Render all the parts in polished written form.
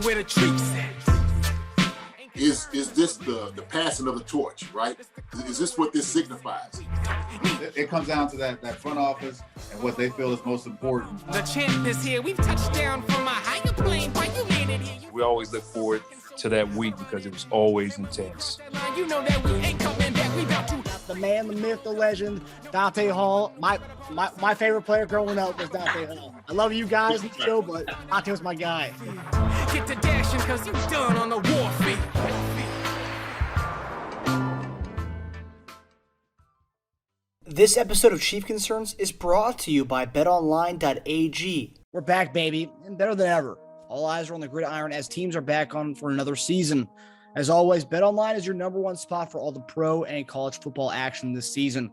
where the treats at. Is this the passing of the torch, right? Is this what this signifies? It comes down to that front office and what they feel is most important. The champ is here. We've touched down from a higher plane. Why you landed here? We always look forward to that week because it was always intense. You know that we ain't coming back. We about to. The man, the myth, the legend, Dante Hall. My favorite player growing up was Dante Hall. I love you guys in the show, but Dante was my guy. Get to dashing because you done on the warfare. This episode of Chief Concerns is brought to you by BetOnline.AG. We're back, baby, and better than ever. All eyes are on the gridiron as teams are back on for another season. As always, BetOnline is your number one spot for all the pro and college football action this season.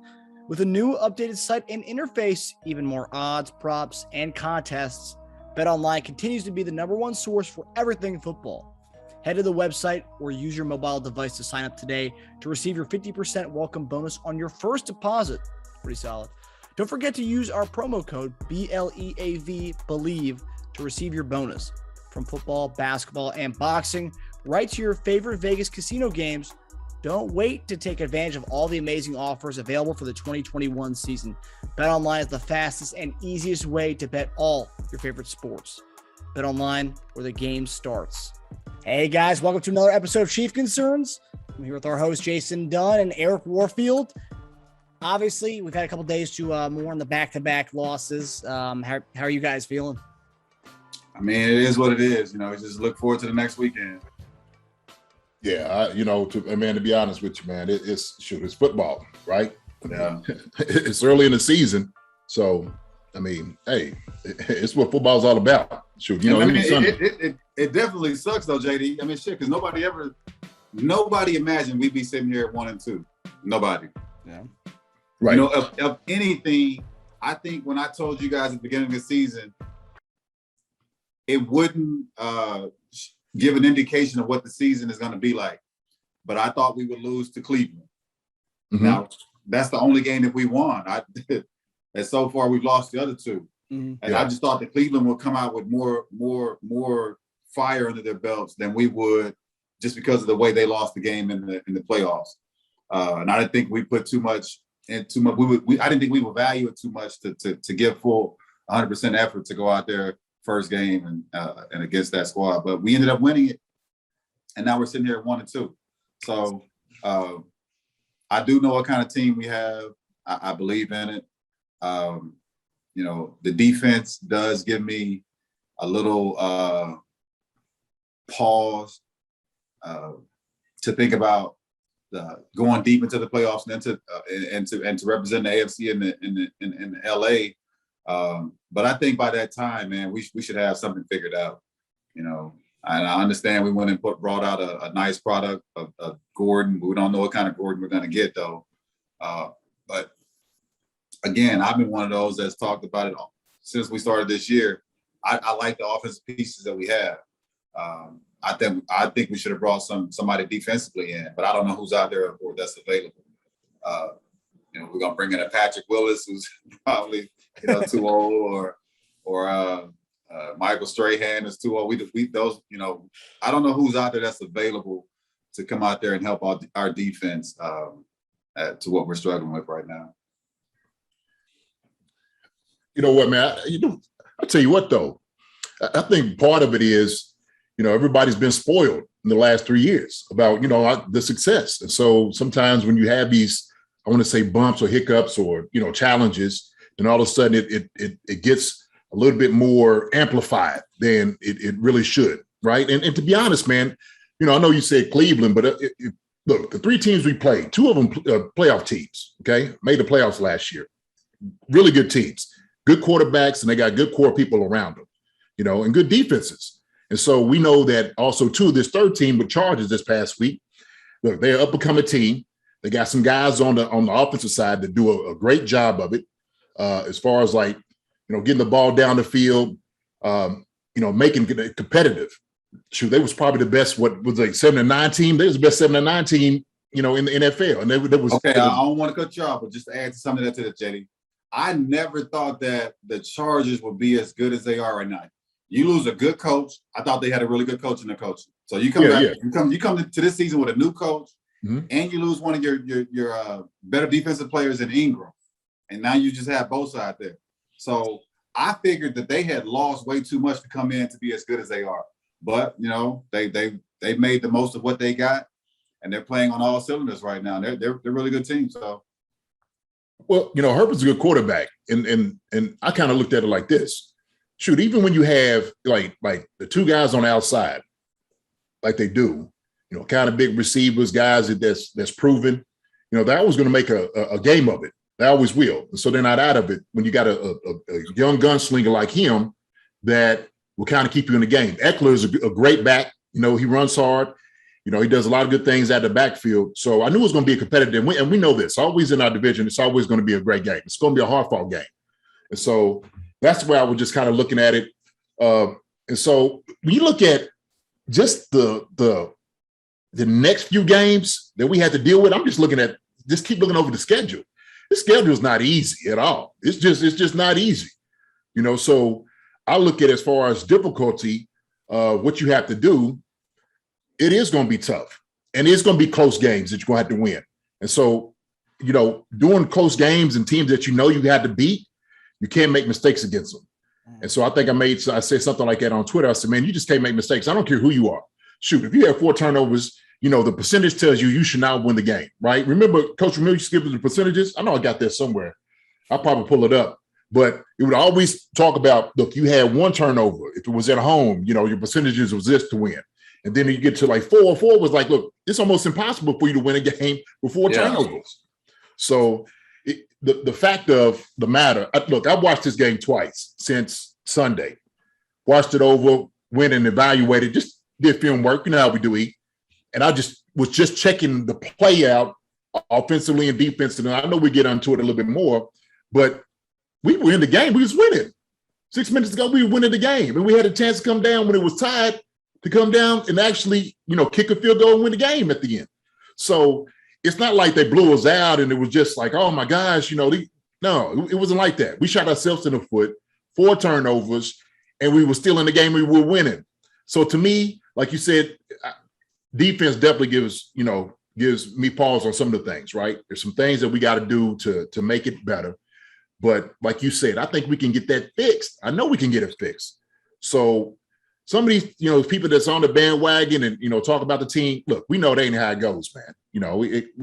With a new updated site and interface, even more odds, props, and contests, BetOnline continues to be the number one source for everything football. Head to the website or use your mobile device to sign up today to receive your 50% welcome bonus on your first deposit. Pretty solid. Don't forget to use our promo code BLEAV BELIEVE to receive your bonus. From football, basketball, and boxing, right to your favorite Vegas casino games. Don't wait to take advantage of all the amazing offers available for the 2021 season. BetOnline is the fastest and easiest way to bet all your favorite sports. BetOnline, where the game starts. Hey guys, welcome to another episode of Chief Concerns. I'm here with our host Jason Dunn and Eric Warfield. Obviously, we've had a couple days to mourn the back-to-back losses. How are you guys feeling? I mean, it is what it is. You know, just look forward to the next weekend. Yeah, to be honest with you, man, it's football, right? Yeah. It's early in the season, so I mean, hey, it's what football's all about. Shoot, it definitely sucks though, JD. I mean, shit, because nobody imagined we'd be sitting here at 1-2. Nobody. Yeah. Right. You know, of anything, I think when I told you guys at the beginning of the season, it wouldn't give an indication of what the season is going to be like. But I thought we would lose to Cleveland. Mm-hmm. Now, that's the only game that we won. And so far, we've lost the other two. Mm-hmm. And I just thought that Cleveland would come out with more fire under their belts than we would, just because of the way they lost the game in the playoffs. And I didn't think we put too much into much. I didn't think we would value it too much to give full 100% effort to go out there first game and against that squad. But we ended up winning it, and now we're sitting here at 1-2. So I do know what kind of team we have. I believe in it. You know, the defense does give me a little pause to think about going deep into the playoffs and to represent the AFC in LA. But I think by that time, man, we should have something figured out. You know, and I understand we went and brought out a nice product of Gordon. We don't know what kind of Gordon we're going to get though. But again, I've been one of those that's talked about it since we started this year. I like the offensive pieces that we have. I think we should have brought somebody defensively in, but I don't know who's out there or that's available. You know, we're gonna bring in a Patrick Willis, who's probably too old, or Michael Strahan is too old. We those I don't know who's out there that's available to come out there and help our defense to what we're struggling with right now. You know what, man? I'll tell you what, though. I think part of it is, everybody's been spoiled in the last 3 years about, the success. And so sometimes when you have these, I want to say bumps or hiccups or, challenges, and all of a sudden it gets a little bit more amplified than it really should, right? And to be honest, man, I know you said Cleveland, but look, the 3 teams we played, 2 of them playoff teams, okay, made the playoffs last year. Really good teams. Good quarterbacks, and they got good core people around them, and good defenses. And so we know that also, too, this 3rd team with Chargers this past week, look, they're up and coming team. They got some guys on the offensive side that do a great job of it as far as getting the ball down the field, making it competitive. Shoot, they was probably the best, 7-9 team? They was the best 7-9 team, in the NFL. And they was okay. I don't want to cut you off, but just to add something to that, JD. I never thought that the Chargers would be as good as they are right now. You lose a good coach. I thought they had a really good coach in their coaching. So you come you come to this season with a new coach, and you lose one of your better defensive players in Ingram, and now you just have both sides there. So I figured that they had lost way too much to come in to be as good as they are. But they made the most of what they got, and they're playing on all cylinders right now. They're a really good team. So, well, Herbert's a good quarterback, and I kind of looked at it like this. Shoot, even when you have like the two guys on the outside, like they do, kind of big receivers, guys that's proven, they're always going to make a game of it. They always will. So they're not out of it when you got a young gunslinger like him that will kind of keep you in the game. Eckler is a great back. He runs hard. He does a lot of good things at the backfield. So I knew it was going to be a competitive, and we know this. Always in our division, it's always going to be a great game. It's going to be a hard-fought game. And so that's where I was just kind of looking at it. And so when you look at just the next few games that we had to deal with, I'm just keep looking over the schedule. The schedule is not easy at all. It's just not easy. So I look at as far as difficulty, what you have to do, it is going to be tough. And it's going to be close games that you're going to have to win. And so, doing close games and teams that you had to beat, you can't make mistakes against them. And so I think I said something like that on Twitter. I said, man, you just can't make mistakes. I don't care who you are. Shoot, if you have 4 turnovers, the percentage tells you should not win the game, right? Remember, Coach Ramil used to give the percentages? I know I got that somewhere. I'll probably pull it up. But it would always talk about, look, you had 1 turnover. If it was at home, your percentages was this to win. And then you get to like 4 was like, look, it's almost impossible for you to win a game with 4 turnovers. So the fact of the matter, look, I've watched this game twice since Sunday. Watched it over, went and evaluated, just did film work. You know how we do eat. And I was just checking the play out offensively and defensively. And I know we get onto it a little bit more, but we were in the game. We was winning. 6 minutes ago, we were winning the game. And we had a chance to come down when it was tied, to come down and actually, kick a field goal and win the game at the end. So it's not like they blew us out and it was just like, oh my gosh, no, it wasn't like that. We shot ourselves in the foot, 4 turnovers, and we were still in the game. We were winning. So to me, like you said, defense definitely gives me pause on some of the things, right? There's some things that we got to do to make it better. But like you said, I think we can get that fixed. I know we can get it fixed. So some of these, people that's on the bandwagon and, talk about the team, look, we know that ain't how it goes, man.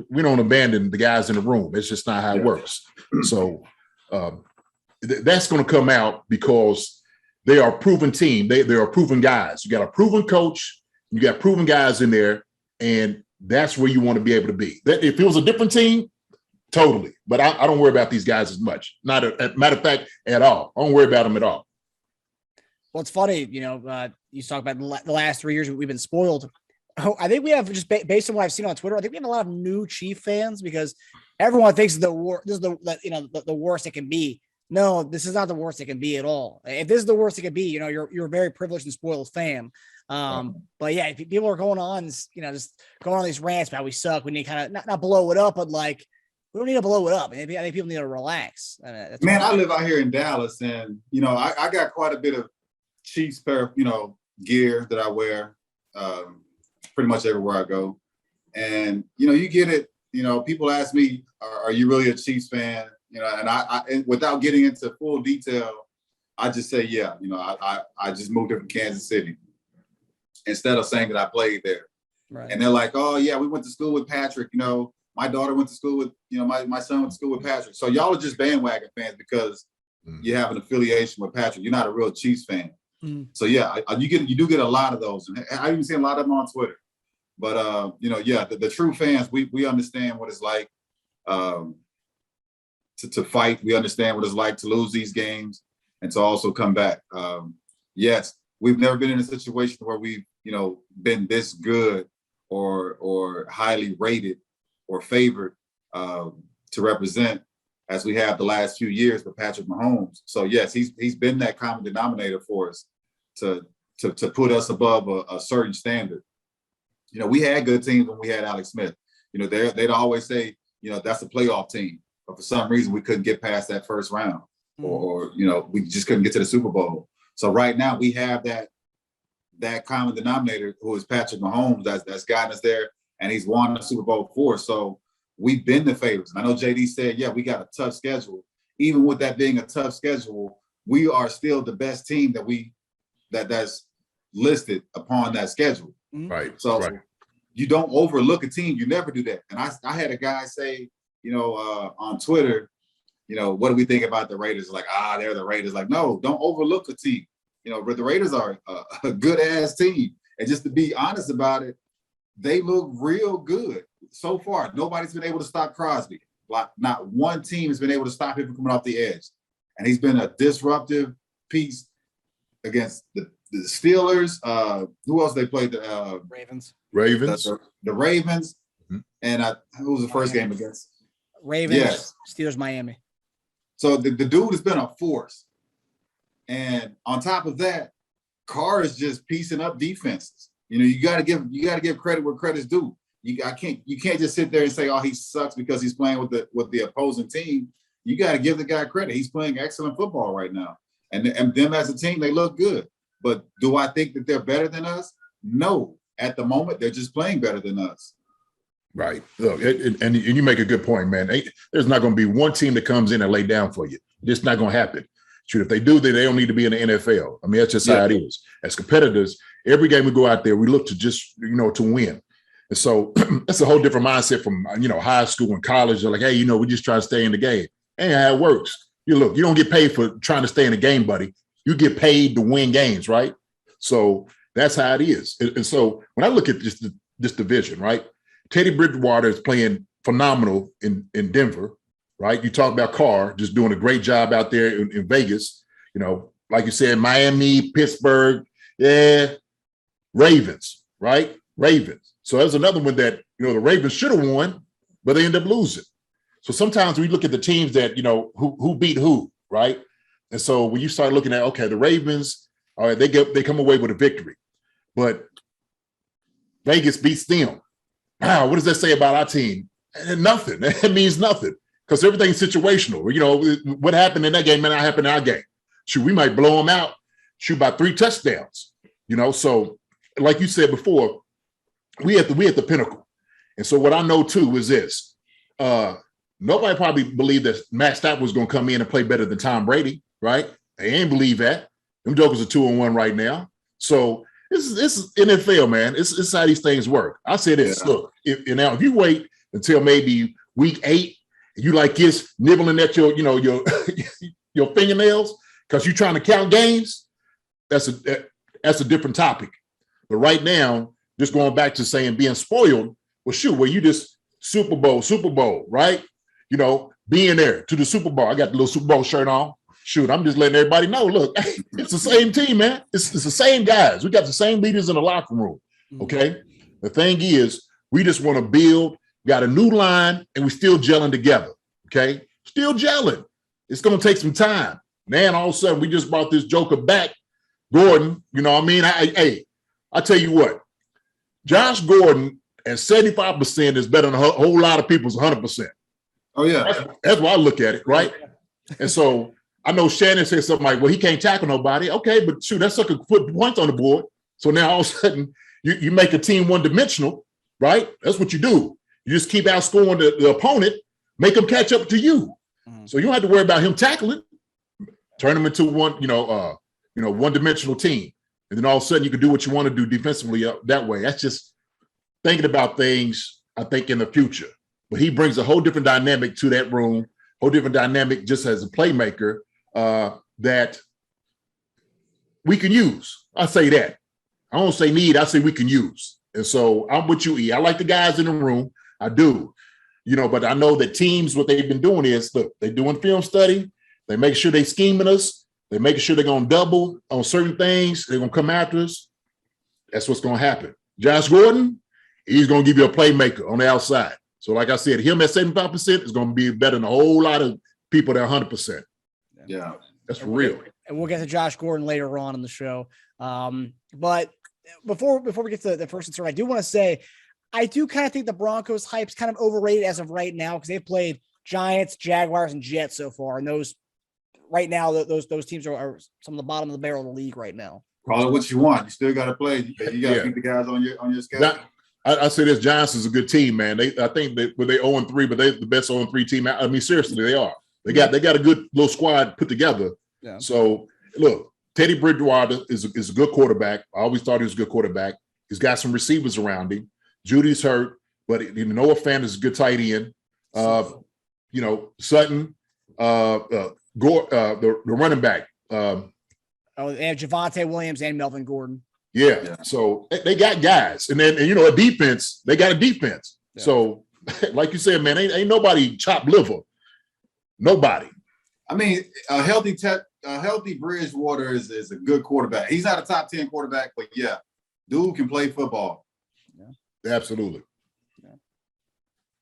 We don't abandon the guys in the room. It's just not how it works. So that's going to come out because they are a proven team. They are proven guys. You got a proven coach. You got proven guys in there, and that's where you want to be able to be. If it was a different team, totally. But I don't worry about these guys as much. Matter of fact, at all. I don't worry about them at all. Well, it's funny, you talk about the last 3 years we've been spoiled. I think we have, just based on what I've seen on Twitter, I think we have a lot of new Chief fans because everyone thinks this is the worst it can be. No, this is not the worst it can be at all. If this is the worst it can be, you're a very privileged and spoiled fan. But yeah, people are going on, just going on these rants about we suck. We need to kind of not blow it up, but like we don't need to blow it up. I think people need to relax. Man, I live out here in Dallas, and I got quite a bit of Chiefs pair, gear that I wear pretty much everywhere I go. And you get it. People ask me, "Are you really a Chiefs fan?" And I without getting into full detail, I just say, yeah. I just moved here from Kansas City instead of saying that I played there. Right. And they're like, "Oh yeah, we went to school with Patrick." My daughter went to school with, my son went to school with Patrick. So y'all are just bandwagon fans because you have an affiliation with Patrick. You're not a real Chiefs fan. So yeah, you do get a lot of those, and I even see a lot of them on Twitter. But the true fans, we understand what it's like to fight. We understand what it's like to lose these games and to also come back. Yes, we've never been in a situation where we've been this good or highly rated or favored to represent as we have the last few years with Patrick Mahomes. So yes, he's been that common denominator for us to put us above a certain standard. We had good teams when we had Alex Smith. They'd always say, that's a playoff team, but for some reason we couldn't get past that first round, or we just couldn't get to the Super Bowl. So right now we have that common denominator who is Patrick Mahomes that's gotten us there, and he's won the Super Bowl 4. So we've been the favorites. And I know JD said, yeah, we got a tough schedule. Even with that being a tough schedule, we are still the best team that's listed upon that schedule. Right. So right. you don't overlook a team. You never do that. And I had a guy say, on Twitter, what do we think about the Raiders? Like, they're the Raiders. Like, no, don't overlook a team. The Raiders are a good ass team. And just to be honest about it, they look real good so far. Nobody's been able to stop Crosby. Like, not one team has been able to stop him from coming off the edge. And he's been a disruptive piece against the Steelers. Who else they played? The Ravens. The Ravens. Mm-hmm. And who was the first game against? Ravens. Yes. Steelers, Miami. So the dude has been a force. And on top of that, Carr is just piecing up defenses. You got to give credit where credit's due. You can't just sit there and say, he sucks because he's playing with the opposing team. You got to give the guy credit. He's playing excellent football right now. And them as a team, they look good. But do I think that they're better than us? No. At the moment, they're just playing better than us. Right. Look, and you make a good point, man. There's not going to be one team that comes in and lay down for you. It's not going to happen. Shoot, if they do, then they don't need to be in the NFL. I mean, that's just how it is. As competitors, every game we go out there, we look to just, to win. And so that's a whole different mindset from, high school and college. They're like, hey, we just try to stay in the game. Ain't how it works. You don't get paid for trying to stay in the game, buddy. You get paid to win games, right? So that's how it is. And so when I look at this division, right, Teddy Bridgewater is playing phenomenal in Denver, right? You talk about Carr just doing a great job out there in Vegas. Like you said, Miami, Pittsburgh, Ravens, right? Ravens. So there's another one that, the Ravens should have won, but they end up losing. So sometimes we look at the teams that, who beat who, right? And so when you start looking at, okay, the Ravens, all right, they come away with a victory, but Vegas beats them. Wow, what does that say about our team? Nothing. It means nothing because everything's situational. What happened in that game may not happen in our game. Shoot, we might blow them out, shoot by 3 touchdowns. So like you said before, we at the pinnacle. And so what I know too is this. Nobody probably believed that Matt Stafford was going to come in and play better than Tom Brady, right? They ain't believe that. Them jokers are 2-1 right now. So this is NFL, man. It's how these things work. I say this, look, if you wait until maybe week 8, you like this nibbling at your your fingernails because you're trying to count games, that's a different topic. But right now, just going back to saying being spoiled, well, shoot, you just Super Bowl, right? Being there to the Super Bowl. I got the little Super Bowl shirt on. Shoot, I'm just letting everybody know, look, hey, it's the same team, man. It's the same guys. We got the same leaders in the locker room, okay? The thing is, we just want to build, got a new line, and we're still gelling together, okay? Still gelling. It's going to take some time. Man, all of a sudden, we just brought this joker back, Gordon, you know what I mean? I tell you what, Josh Gordon at 75% is better than a whole lot of people's 100%. Oh, yeah. That's why I look at it, right? And so I know Shannon said something like, well, he can't tackle nobody. Okay, but shoot, that sucker put points on the board. So now all of a sudden you make a team one-dimensional, right? That's what you do. You just keep outscoring the opponent, make them catch up to you. So you don't have to worry about him tackling. Turn him into one-dimensional team. And then all of a sudden you can do what you want to do defensively that way. That's just thinking about things, I think, in the future. But he brings a whole different dynamic to that room, whole different dynamic just as a playmaker that we can use. I say that. I don't say need, I say we can use. And so I'm with you, E. I like the guys in the room. I do. But I know that teams, what they've been doing is, look, they're doing film study. They make sure they scheming us. They're making sure they're going to double on certain things. They're going to come after us. That's what's going to happen. Josh Gordon, he's going to give you a playmaker on the outside. So like I said, him at 75% is going to be better than a whole lot of people that are 100%. Yeah. That's for real. And we'll get to Josh Gordon later on in the show. But before we get to the first concern, I do want to say, I do kind of think the Broncos hype's kind of overrated as of right now because they've played Giants, Jaguars, and Jets so far. And those right now, those teams are some of the bottom of the barrel of the league right now. Call it what you want. You still got to play. You got to beat the guys on your schedule. I say this: Giants is a good team, man. I think they 0-3, but they're the best 0-3 team. I mean, seriously, they are. They got a good little squad put together. Yeah. So look, Teddy Bridgewater is a good quarterback. I always thought he was a good quarterback. He's got some receivers around him. Judy's hurt, but Noah Fant is a good tight end. Sutton, Gore, the running back. They have Javonte Williams and Melvin Gordon. Yeah. So they got guys. And then, a defense, they got a defense. Yeah. So like you said, man, ain't nobody chopped liver. Nobody. I mean, a healthy Bridgewater is a good quarterback. He's not a top 10 quarterback, but yeah, dude can play football. Yeah. Absolutely.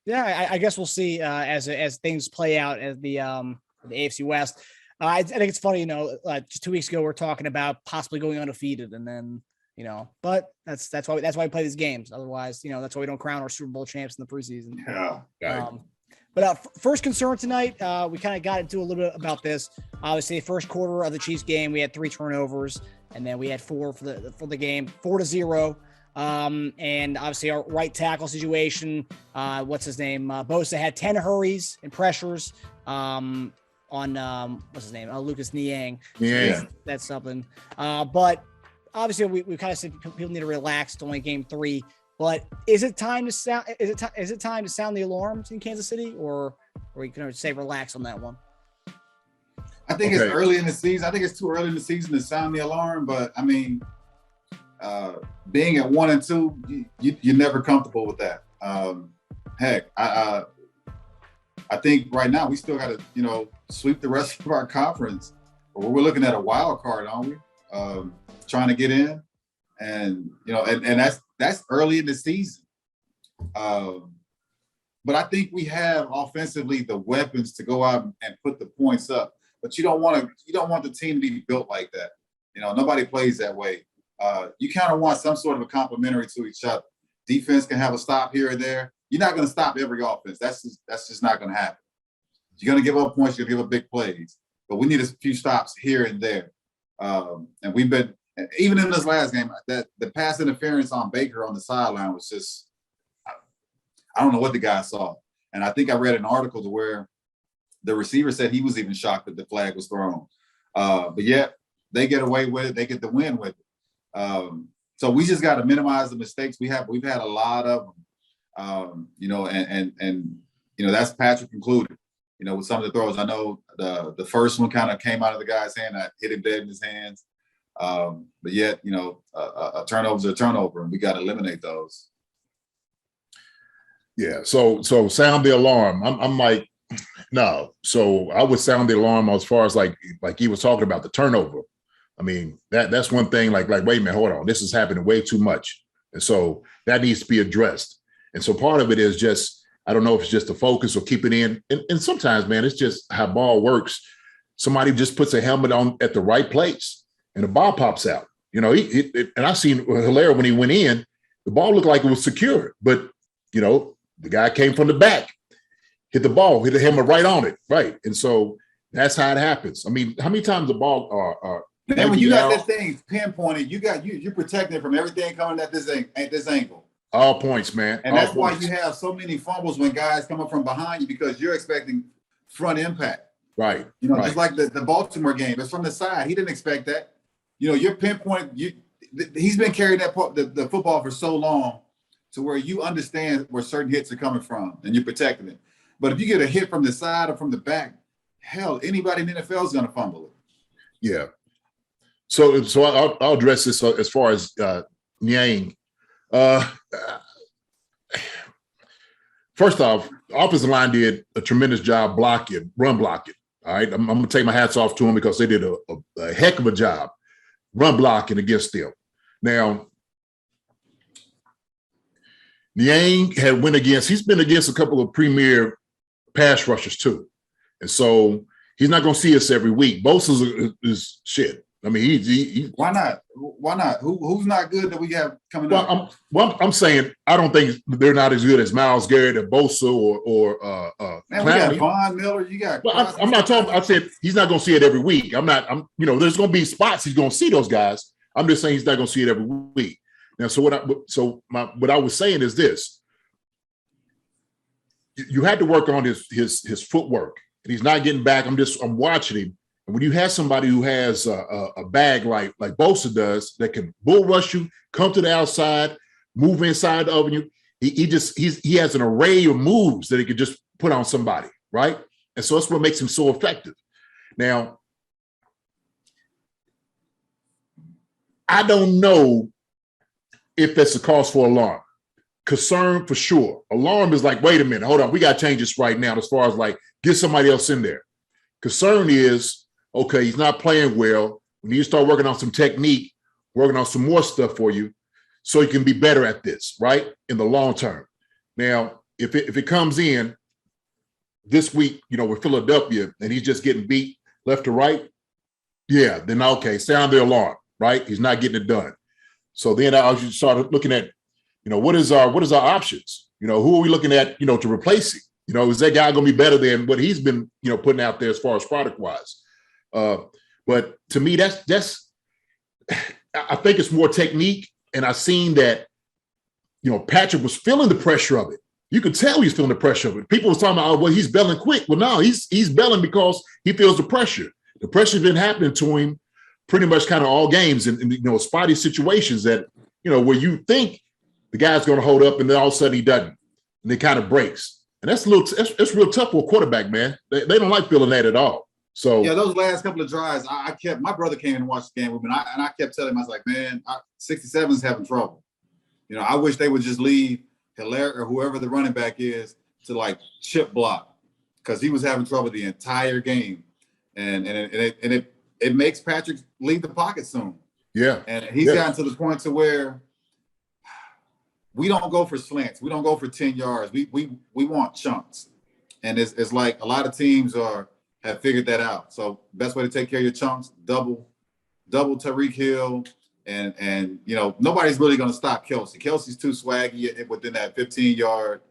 Yeah, I guess we'll see as things play out as the AFC West. I think it's funny, just 2 weeks ago we're talking about possibly going undefeated, and then but that's why we play these games. Otherwise, that's why we don't crown our Super Bowl champs in the preseason. Yeah. But first concern tonight, we kind of got into a little bit about this. Obviously, first quarter of the Chiefs game, we had 3 turnovers, and then we had 4 for the game, 4-0. And obviously our right tackle situation, what's his name? Bosa had 10 hurries and pressures on what's his name? Lucas Niang. Yeah, that's something. But obviously we kind of said people need to relax. It's only game 3. But is it time to sound the alarms in Kansas City, or we can say relax on that one? I think it's early in the season. I think it's too early in the season to sound the alarm. But I mean, being at 1-2, you're never comfortable with that. Heck, I think right now we still got to sweep the rest of our conference. We're looking at a wild card, aren't we? Trying to get in, and that's early in the season. But I think we have offensively the weapons to go out and put the points up. But you don't want the team to be built like that. Nobody plays that way. You kind of want some sort of a complementary to each other. Defense can have a stop here or there. You're not going to stop every offense. That's just not going to happen. You're going to give up points. You're going to give up big plays. But we need a few stops here and there. And we've been, even in this last game, that the pass interference on Baker on the sideline was just, I don't know what the guy saw. And I think I read an article to where the receiver said he was even shocked that the flag was thrown. But yet they get away with it. They get the win with it. So we just got to minimize the mistakes we have. We've had a lot of them, and that's Patrick included. With some of the throws, I know the first one kind of came out of the guy's hand. I hit it dead in his hands. But yet, a turnover is a turnover, and we got to eliminate those. Yeah. So sound the alarm. I'm like, no. So I would sound the alarm as far as like he was talking about the turnover. I mean, that's one thing. Like, wait a minute, hold on. This is happening way too much, and so that needs to be addressed. And so part of it is just, I don't know if it's just the focus or keep it in. And sometimes, man, it's just how ball works. Somebody just puts a helmet on at the right place, and the ball pops out. And I seen Hilaire when he went in, the ball looked like it was secure, but the guy came from the back, hit the ball, hit the helmet right on it, right. And so that's how it happens. I mean, how many times the ball are man, when you got that thing pinpointed, you're protecting it from everything coming at this angle. All points, man. And that's why you have so many fumbles when guys come up from behind you, because you're expecting front impact. Right. Just like the Baltimore game. It's from the side. He didn't expect that. You're pinpoint. He's been carrying the football for so long to where you understand where certain hits are coming from, and you're protecting it. But if you get a hit from the side or from the back, hell, anybody in the NFL is going to fumble it. Yeah. So I'll address this as far as Niang. First off, the offensive line did a tremendous job run blocking. All right. I'm going to take my hats off to them because they did a heck of a job run blocking against them. Now, Niang he's been against a couple of premier pass rushers too. And so he's not going to see us every week. Bosa is shit. I mean, why not? Why not? Who's not good that we have coming up? Well, I'm saying I don't think they're not as good as Myles Garrett or Bosa or man, Clowney. we got Von Miller. You got. Well, I'm not talking. I said he's not going to see it every week. There's going to be spots he's going to see those guys. I'm just saying he's not going to see it every week. Now, what I was saying is this: you had to work on his footwork, and he's not getting back. I'm watching him. And when you have somebody who has a bag like Bosa does that can bull rush you, come to the outside, move inside of you, he has an array of moves that he could just put on somebody, right? And so that's what makes him so effective. Now, I don't know if that's a cause for alarm. Concern for sure. Alarm is like, wait a minute, hold on, we got to change this right now as far as like get somebody else in there. Concern is, okay, he's not playing well. We need to start working on some technique, working on some more stuff for you so you can be better at this, right, in the long term. Now, if it comes in this week, with Philadelphia and he's just getting beat left to right, yeah, then okay, sound the alarm, right? He's not getting it done. So then I should start looking at, what is our options? Who are we looking at, to replace him? Is that guy going to be better than what he's been, putting out there as far as product wise? But to me, that's I think it's more technique. And I seen that, Patrick was feeling the pressure of it. You could tell he's feeling the pressure of it. People were talking about, he's belling quick. Well, no, he's belling because he feels the pressure. The pressure's been happening to him pretty much kind of all games in spotty situations that, where you think the guy's going to hold up and then all of a sudden he doesn't. And it kind of breaks. And that's real tough for a quarterback, man. They don't like feeling that at all. So yeah, those last couple of drives, my brother came and watched the game with me, and I kept telling him, I was like, man, 67's having trouble. I wish they would just leave Hilaire or whoever the running back is to like chip block, because he was having trouble the entire game, and it makes Patrick leave the pocket soon. Yeah, and he's gotten to the point to where we don't go for slants, we don't go for 10 yards, we want chunks, and it's like a lot of teams have figured that out. So best way to take care of your chunks, double Tyreek Hill, and nobody's really going to stop Kelsey. Kelsey's too swaggy within that 15-yard.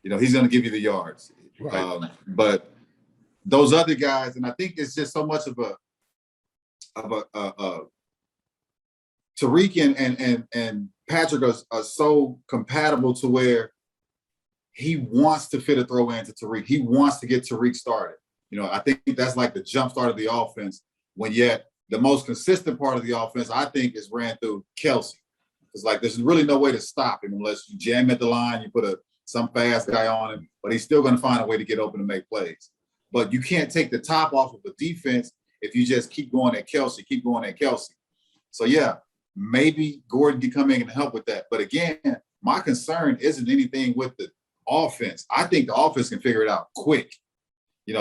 He's going to give you the yards. Right. But those other guys, and I think it's just so much of a Tyreek and Patrick are so compatible to where he wants to fit a throw in to Tyreek. He wants to get Tyreek started. I think that's like the jump start of the offense, when yet the most consistent part of the offense, I think, is ran through Kelsey. It's like there's really no way to stop him unless you jam at the line, you put some fast guy on him, but he's still going to find a way to get open and make plays. But you can't take the top off of the defense if you just keep going at Kelsey. So, yeah, maybe Gordon can come in and help with that. But, again, my concern isn't anything with the offense. I think the offense can figure it out quick.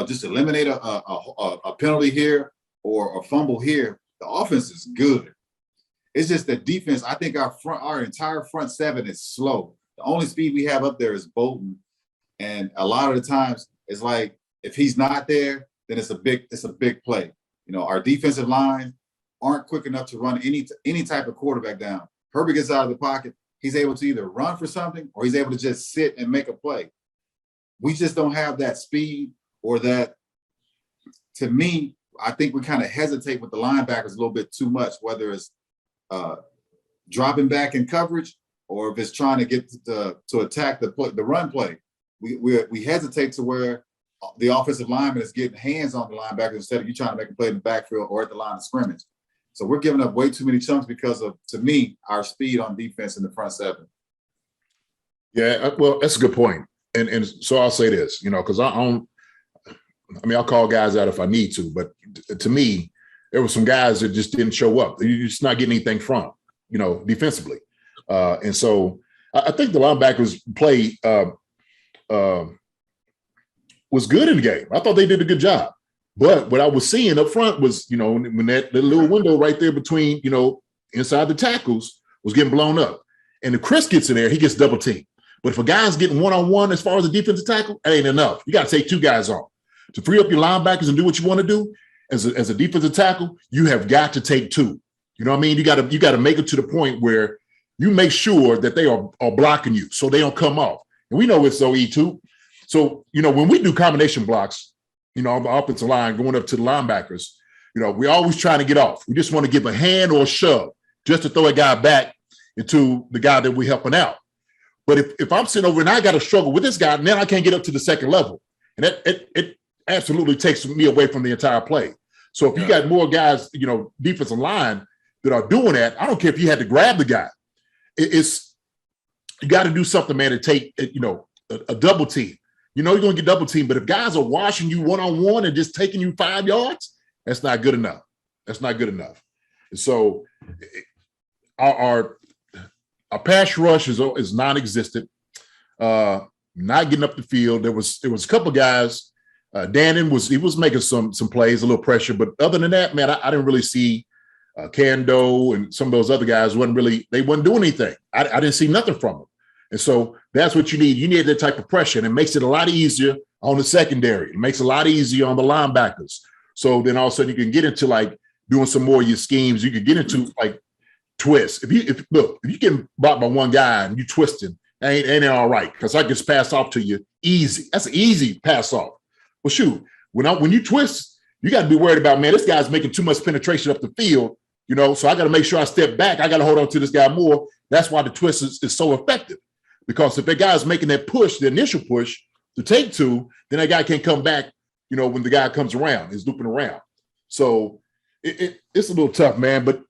Just eliminate a penalty here or a fumble here. The offense is good. It's just the defense. I think our entire front seven is slow. The only speed we have up there is Bolton, and a lot of the times it's like if he's not there, then it's a big play. Our defensive line aren't quick enough to run any type of quarterback down. Herbert gets out of the pocket. He's able to either run for something or he's able to just sit and make a play. We just don't have that speed. Or that, to me, I think we kind of hesitate with the linebackers a little bit too much, whether it's dropping back in coverage or if it's trying to get to attack the run play. We hesitate to where the offensive lineman is getting hands on the linebackers instead of you trying to make a play in the backfield or at the line of scrimmage. So we're giving up way too many chunks because of, to me, our speed on defense in the front seven. Yeah, well, that's a good point. And so I'll say this, because I'll call guys out if I need to, but to me, there were some guys that just didn't show up. You're just not getting anything from, defensively. And so I think the linebackers play was good in the game. I thought they did a good job. But what I was seeing up front was, when that little window right there between, inside the tackles was getting blown up. And if Chris gets in there, he gets double teamed. But if a guy's getting one-on-one as far as the defensive tackle, that ain't enough. You got to take two guys on to free up your linebackers and do what you want to do. as a defensive tackle, you have got to take two. You know what I mean? You got to make it to the point where you make sure that they are blocking you so they don't come off. And we know it's OE2. So, when we do combination blocks, on the offensive line going up to the linebackers, we're always trying to get off. We just want to give a hand or a shove just to throw a guy back into the guy that we're helping out. But if I'm sitting over and I got to struggle with this guy, then I can't get up to the second level. And it absolutely takes me away from the entire play. So if you got more guys, defensive line that are doing that, I don't care if you had to grab the guy. You got to do something, man, to take, a double team. You're going to get double team, but if guys are washing you one-on-one and just taking you 5 yards, that's not good enough. That's not good enough. And so our pass rush is non-existent. Not getting up the field. There was a couple guys. Dannon was making some plays, a little pressure, but other than that, man, I didn't really see Kando and some of those other guys wasn't doing anything. I didn't see nothing from them. And so that's what you need. You need that type of pressure, and it makes it a lot easier on the secondary. It makes it a lot easier on the linebackers. So then all of a sudden you can get into like doing some more of your schemes. You can get into like twists. If you get blocked by one guy and you twisting, ain't it all right? Because I just pass off to you easy. That's an easy pass off. Well, shoot, when you twist, you got to be worried about, man, this guy's making too much penetration up the field, so I got to make sure I step back. I got to hold on to this guy more. That's why the twist is so effective. Because if that guy's making that push, the initial push to take two, then that guy can't come back, when the guy comes around, he's looping around. So it's a little tough, man. But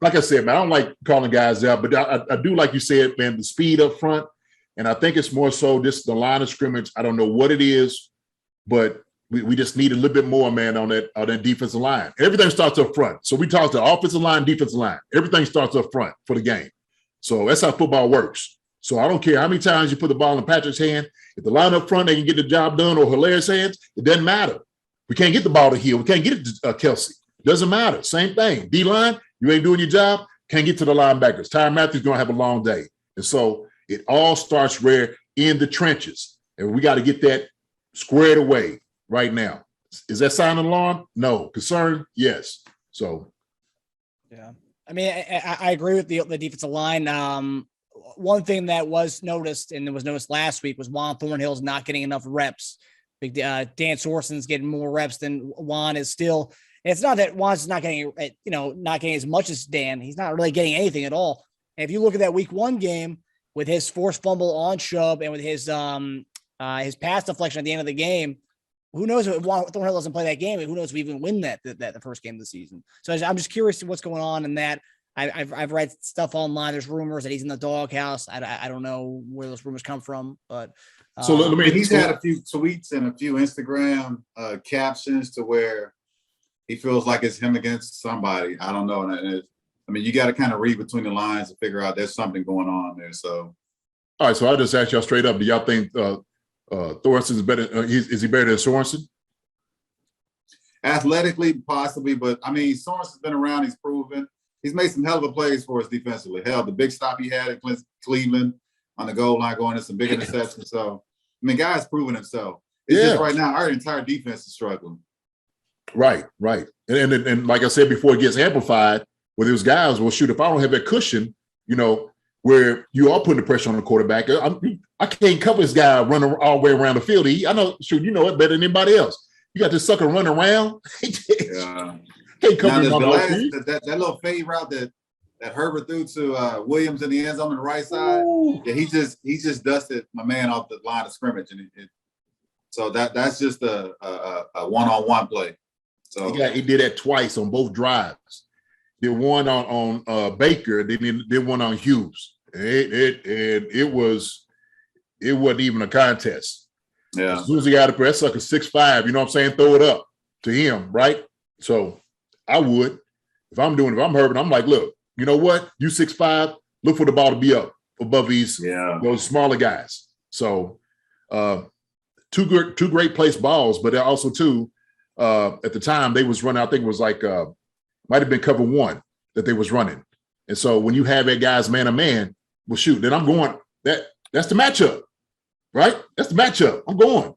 like I said, man, I don't like calling guys out, but I do, like you said, man, the speed up front. And I think it's more so just the line of scrimmage. I don't know what it is, but we just need a little bit more, man, on that defensive line. Everything starts up front. So we talk to offensive line, defensive line. Everything starts up front for the game. So that's how football works. So I don't care how many times you put the ball in Patrick's hand. If the line up front, they can get the job done, or Hilaire's hands, it doesn't matter. We can't get the ball to Hill. We can't get it to Kelsey. Doesn't matter. Same thing. D-line, you ain't doing your job, can't get to the linebackers. Tyrann Mathieu's going to have a long day. And so it all starts where in the trenches. And we got to get that squared away right now. Is that sound alarm? No. Concern? Yes. So. Yeah. I mean, I agree with the defensive line. One thing that was noticed, and it was noticed last week, was Juan Thornhill's not getting enough reps. Dan Sorensen's getting more reps than Juan is still. And it's not that Juan's not getting, not getting as much as Dan. He's not really getting anything at all. And if you look at that week 1 game with his forced fumble on Chubb and with his pass deflection at the end of the game, who knows if Juan Thornhill doesn't play that game? Who knows if we even win that the first game of the season? So I'm just curious to what's going on in that. I've read stuff online. There's rumors that he's in the doghouse. I don't know where those rumors come from, but so let me. He's had a few tweets and a few Instagram captions to where he feels like it's him against somebody. I don't know. And you got to kind of read between the lines to figure out there's something going on there. So, all right. So I'll just ask y'all straight up: do y'all think Thornton is better? Is he better than Sorensen? Athletically, possibly, but Sorensen's been around. He's proven. He's made some hell of a plays for us defensively. Hell, the big stop he had in Cleveland on the goal line going to some big interceptions. So, guy's proven himself. It's just right now our entire defense is struggling. Right. And like I said before, it gets amplified with those guys. Well, shoot, if I don't have that cushion, where you are putting the pressure on the quarterback, I can't cover this guy running all the way around the field. I know, shoot, you know it better than anybody else. You got this sucker running around. Yeah. Can't cover him on that little fade route that Herbert threw to Williams in the end zone on the right side. Ooh. Yeah, he just dusted my man off the line of scrimmage, and so that's just a one-on-one play. So he did that twice on both drives. Did one on Baker, then did one on Hughes. It wasn't even a contest. Yeah. As soon as he got up, that sucker 6'5", you know what I'm saying? Throw it up to him, right? So I would, if I'm Herbert, I'm like, look, you know what? You 6'5", look for the ball to be up above those smaller guys. So two great placed balls, but also too, at the time they was running, I think it was like might have been cover 1 that they was running. And so when you have that guy's man-to-man, well, shoot, then I'm going, that's the matchup, right? That's the matchup. I'm going.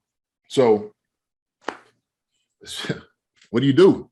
So What do you do?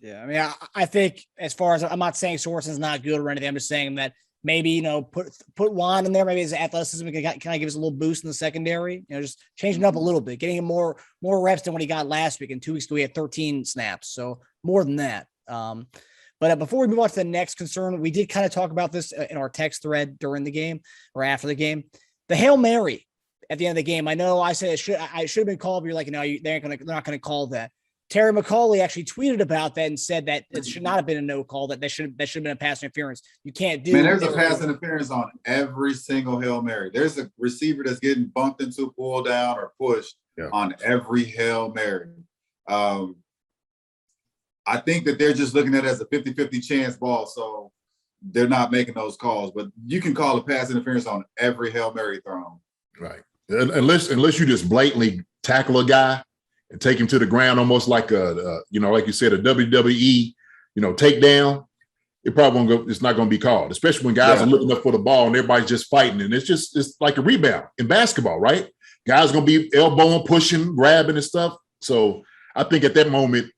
Yeah, I mean, I think as far as I'm not saying Sorensen's not good or anything. I'm just saying that maybe put Juan in there. Maybe his athleticism can kind of give us a little boost in the secondary. Just changing up a little bit, getting him more reps than what he got last week. In 2 weeks ago, he had 13 snaps, so more than that. But before we move on to the next concern, we did kind of talk about this in our text thread during the game or after the game. The Hail Mary at the end of the game. I know I said I should have been called, but you're like, no, they're not going to call that. Terry McCauley actually tweeted about that and said that it should not have been a no call, that should have been a pass interference. You can't do. Man, there's a pass interference on every single Hail Mary. There's a receiver that's getting bumped into, pulled down, or pushed on every Hail Mary. I think that they're just looking at it as a 50-50 chance ball, so they're not making those calls. But you can call a pass interference on every Hail Mary thrown. Right. Unless you just blatantly tackle a guy and take him to the ground almost like like you said, a WWE, takedown, it probably won't go, it's not going to be called, especially when guys are looking up for the ball and everybody's just fighting. And it's like a rebound in basketball, right? Guys are going to be elbowing, pushing, grabbing and stuff. So I think at that moment,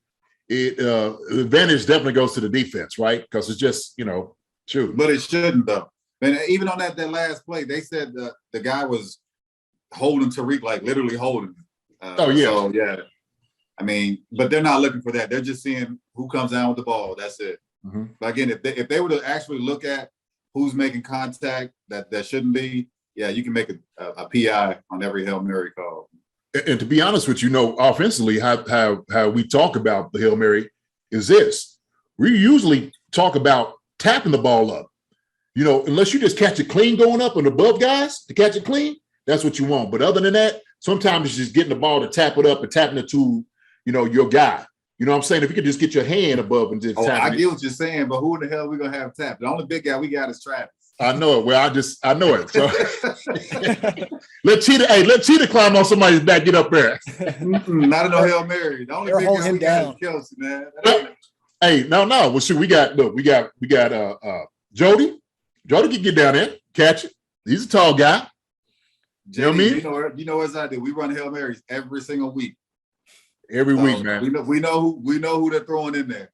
the advantage definitely goes to the defense, right? Because it's just, shoot. But it shouldn't, though. And even on that last play, they said the guy was holding Tariq, like literally holding him. So, I mean, but they're not looking for that. They're just seeing who comes down with the ball. That's it. Mm-hmm. But again, if they were to actually look at who's making contact that shouldn't be, you can make a PI on every Hail Mary call. And to be honest with you, offensively, how we talk about the Hail Mary is this. We usually talk about tapping the ball up. Unless you just catch it clean going up and above guys to catch it clean, that's what you want. But other than that, sometimes it's just getting the ball to tap it up and tapping it to, your guy. You know what I'm saying? If you could just get your hand above and just tap it. I get what you're saying, but who in the hell are we going to have tap? The only big guy we got is Travis. I know it. Well, I know it. So let Cheetah climb on somebody's back, get up there. Not in no Hail Mary. The only big guy we got is Kelsey, man. Hey, no. Well, shoot, we got Jody. Jody can get down there, catch it. He's a tall guy. You know what I mean? You know as I do. We run Hail Marys every single week. Every week, man. We know who they're throwing in there.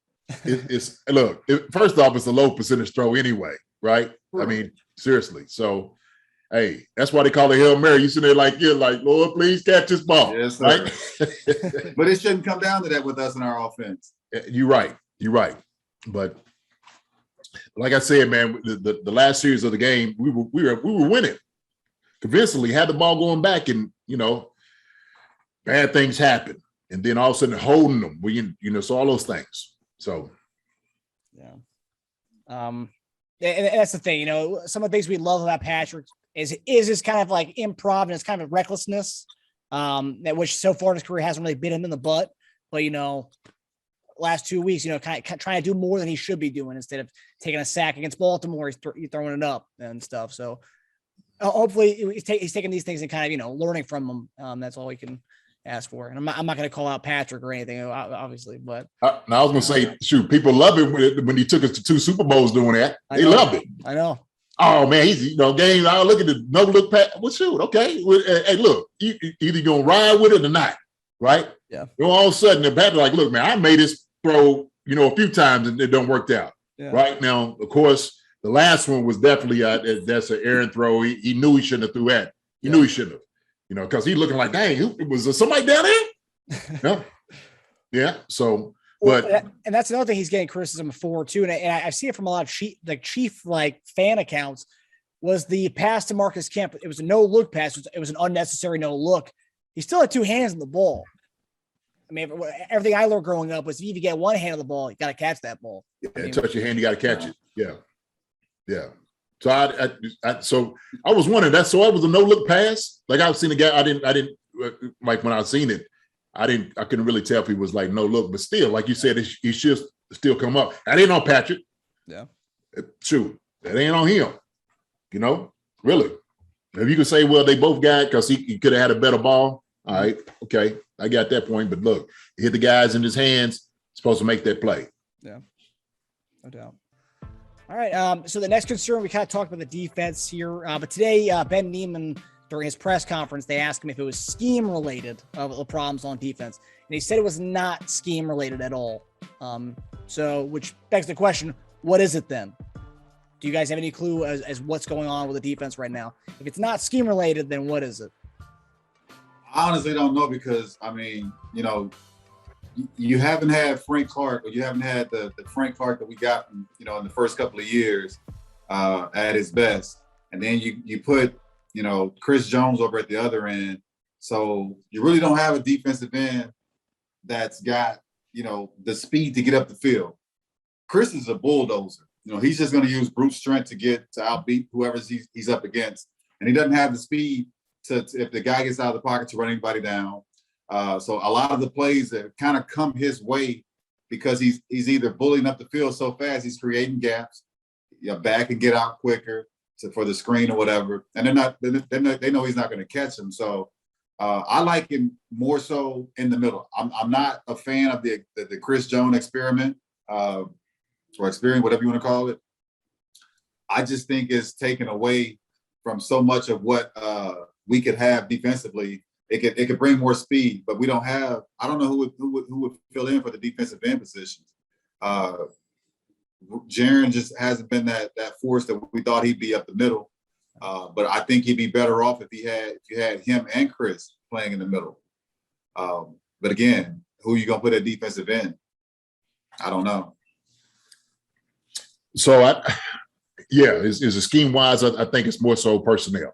First off, it's a low percentage throw anyway, right? I mean, seriously. So, hey, that's why they call it Hail Mary. You sit there you're like, Lord, please catch this ball. Yes, sir. Right? But it shouldn't come down to that with us in our offense. You're right. But like I said, man, the last series of the game, we were winning convincingly, had the ball going back, and bad things happen, and then all of a sudden holding them, so all those things. So, and that's the thing, some of the things we love about Patrick is his kind of like improv and his kind of recklessness, that which so far in his career hasn't really bit him in the butt, but last 2 weeks, kind of trying to do more than he should be doing instead of taking a sack against Baltimore, he's throwing it up and stuff. So hopefully he's taking these things and kind of, learning from them. That's all we can ask for. And I'm not going to call out Patrick or anything, obviously, but now I was going to say, shoot, people love it when he took us to 2 Super Bowls doing that. They loved it. I know. Oh man, he's game. I look at the no look pass. Well, shoot, okay. Hey, look, either gonna ride with it or not, right? Yeah. All of a sudden, the batter like, look, man, I made this throw, a few times and it don't work out. Yeah. Right now, of course, the last one was definitely that's an errant throw. He knew he shouldn't have threw that. He knew he shouldn't have, because he's looking like, dang, was there somebody down there? Yeah. So, but and that's another thing he's getting criticism for too. And I see it from a lot of chief fan accounts. Was the pass to Marcus Kemp? It was a no look pass. It was an unnecessary no look. He still had 2 hands on the ball. I mean, everything I learned growing up was if you get one hand on the ball, you got to catch that ball. Yeah, touch your hand, you got to catch it. Yeah. So I was wondering that. So that was a no look pass. Like I've seen the guy. I didn't like when I seen it. I couldn't really tell if he was like no look, but still, like you said, he should still come up. That ain't on Patrick. Yeah. Shoot, that ain't on him. Really. If you could say, well, they both got it because he could have had a better ball. All right, okay, I got that point. But look, he hit the guys in his hands, supposed to make that play. Yeah, no doubt. All right, so the next concern, we kind of talked about the defense here, but today Ben Neiman during his press conference, they asked him if it was scheme related of the problems on defense. And he said it was not scheme related at all. So which begs the question, what is it then? Do you guys have any clue as what's going on with the defense right now? If it's not scheme related, then what is it? I honestly don't know because, I mean, you know, you haven't had Frank Clark, or you haven't had the Frank Clark that we got from, you know, in the first couple of years at his best. And then you put, you know, Chris Jones over at the other end. So you really don't have a defensive end that's got, you know, the speed to get up the field. Chris is a bulldozer. You know, he's just going to use brute strength to outbeat whoever he's up against. And he doesn't have the speed to if the guy gets out of the pocket, to run anybody down. So a lot of the plays that kind of come his way because he's either bullying up the field so fast, he's creating gaps. Back and get out quicker for the screen or whatever. And they know he's not going to catch them. So I like him more so in the middle. I'm not a fan of the Chris Jones experiment or experience, whatever you want to call it. I just think it's taken away from so much of what we could have defensively. It could bring more speed, but we don't have. I don't know who would fill in for the defensive end positions. Jaren just hasn't been that force that we thought he'd be up the middle. But I think he'd be better off if you had him and Chris playing in the middle. But again, who are you gonna put at defensive end? I don't know. So is a scheme wise, I think it's more so personnel.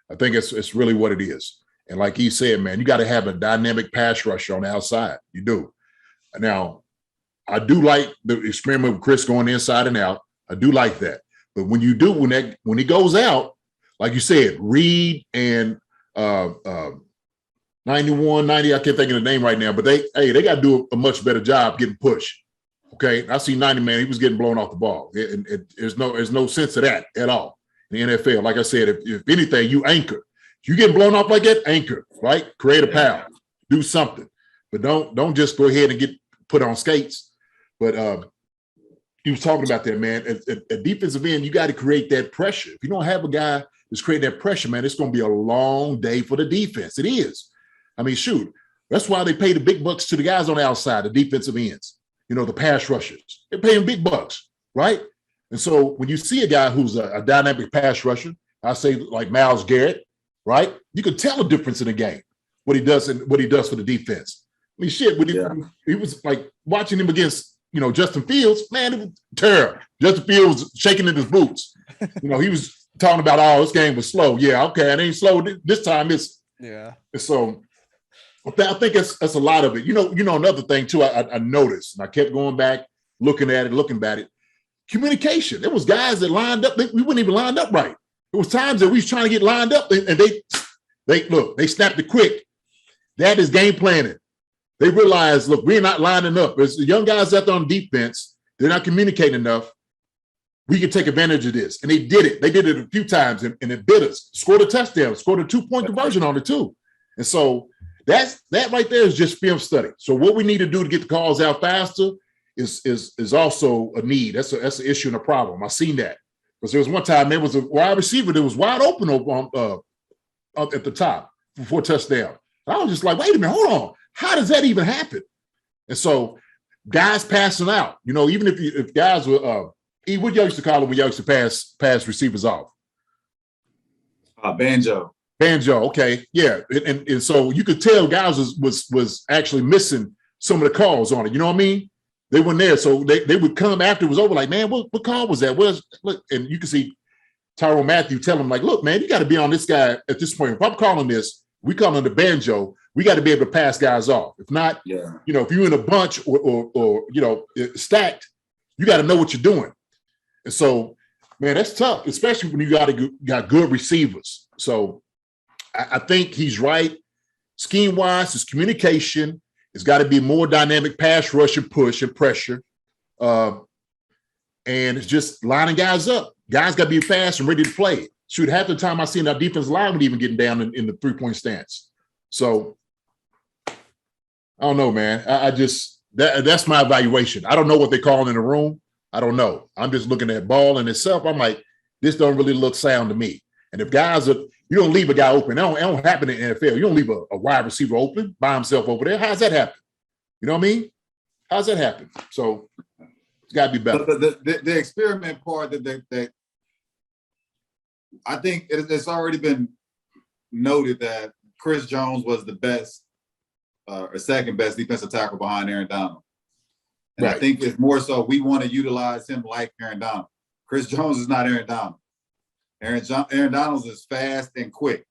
I think it's really what it is. And like he said, man, you got to have a dynamic pass rusher on the outside. You do. Now, I do like the experiment with Chris going inside and out. I do like that. But when you do, when he goes out, like you said, Reed and 91, 90, I can't think of the name right now, but they got to do a much better job getting pushed. Okay. I see 90, man, he was getting blown off the ball. There's no sense of that at all. In the NFL, like I said, if anything, you anchor. If you get blown off like that, anchor, right? Create a power, do something. But don't just go ahead and get put on skates. But he was talking about that, man. At defensive end, you got to create that pressure. If you don't have a guy that's creating that pressure, man, it's going to be a long day for the defense. It is. I mean, shoot. That's why they pay the big bucks to the guys on the outside, the defensive ends, you know, the pass rushers. They're paying big bucks, right? And so when you see a guy who's a dynamic pass rusher, I say like Myles Garrett, right? You can tell a difference in the game, what he does for the defense. I mean, shit, when he was like watching him against, you know, Justin Fields, man, it was terrible. Justin Fields was shaking in his boots. You know, he was talking about, oh, this game was slow. Yeah, okay, it ain't slow. This time it's so I think it's a lot of it. You know, another thing too, I noticed, and I kept going back, looking at it. Communication. There was guys that lined up, we wouldn't even lined up right. There was times that we was trying to get lined up and they snapped it quick. That is game planning. They realized, look, we're not lining up. There's the young guys out there on defense. They're not communicating enough. We can take advantage of this. And they did it. They did it a few times and it bit us. Scored a touchdown, scored a 2-point conversion on it too. And so that right there is just film study. So what we need to do to get the calls out faster is also a need. That's an issue and a problem. I seen that. Because there was one time there was a wide receiver that was wide open up at the top before touchdown. And I was just like, wait a minute, hold on. How does that even happen? And so guys passing out, you know, even if guys were what y'all used to call it when y'all used to pass receivers off? Banjo. Okay. Yeah. And so you could tell guys was actually missing some of the calls on it. You know what I mean? They weren't there. So they would come after it was over, like, man, what call was that? Look, and you can see Tyrann Mathieu tell him, like, look, man, you got to be on this guy at this point. If I'm calling this, we call him the banjo. We got to be able to pass guys off. If not, you know, if you're in a bunch or you know, stacked, you got to know what you're doing. And so, man, that's tough, especially when you got good receivers. So I think he's right. Scheme-wise, his communication, it's got to be more dynamic pass rush and push and pressure. And it's just lining guys up. Guys got to be fast and ready to play. Shoot, half the time I seen our defensive line even getting down in the 3-point stance. So I don't know, man. I just that's my evaluation. I don't know what they call in the room. I don't know. I'm just looking at ball in itself. I'm like, this don't really look sound to me. And if guys are, You don't leave a guy open. That don't happen in the NFL. You don't leave a wide receiver open by himself over there. How's that happen? You know what I mean? How's that happen? So it's got to be better. The experiment part that I think it's already been noted that Chris Jones was the best or second best defensive tackle behind Aaron Donald. And right. I think it's more so we want to utilize him like Aaron Donald. Chris Jones is not Aaron Donald. Aaron Donald is fast and quick.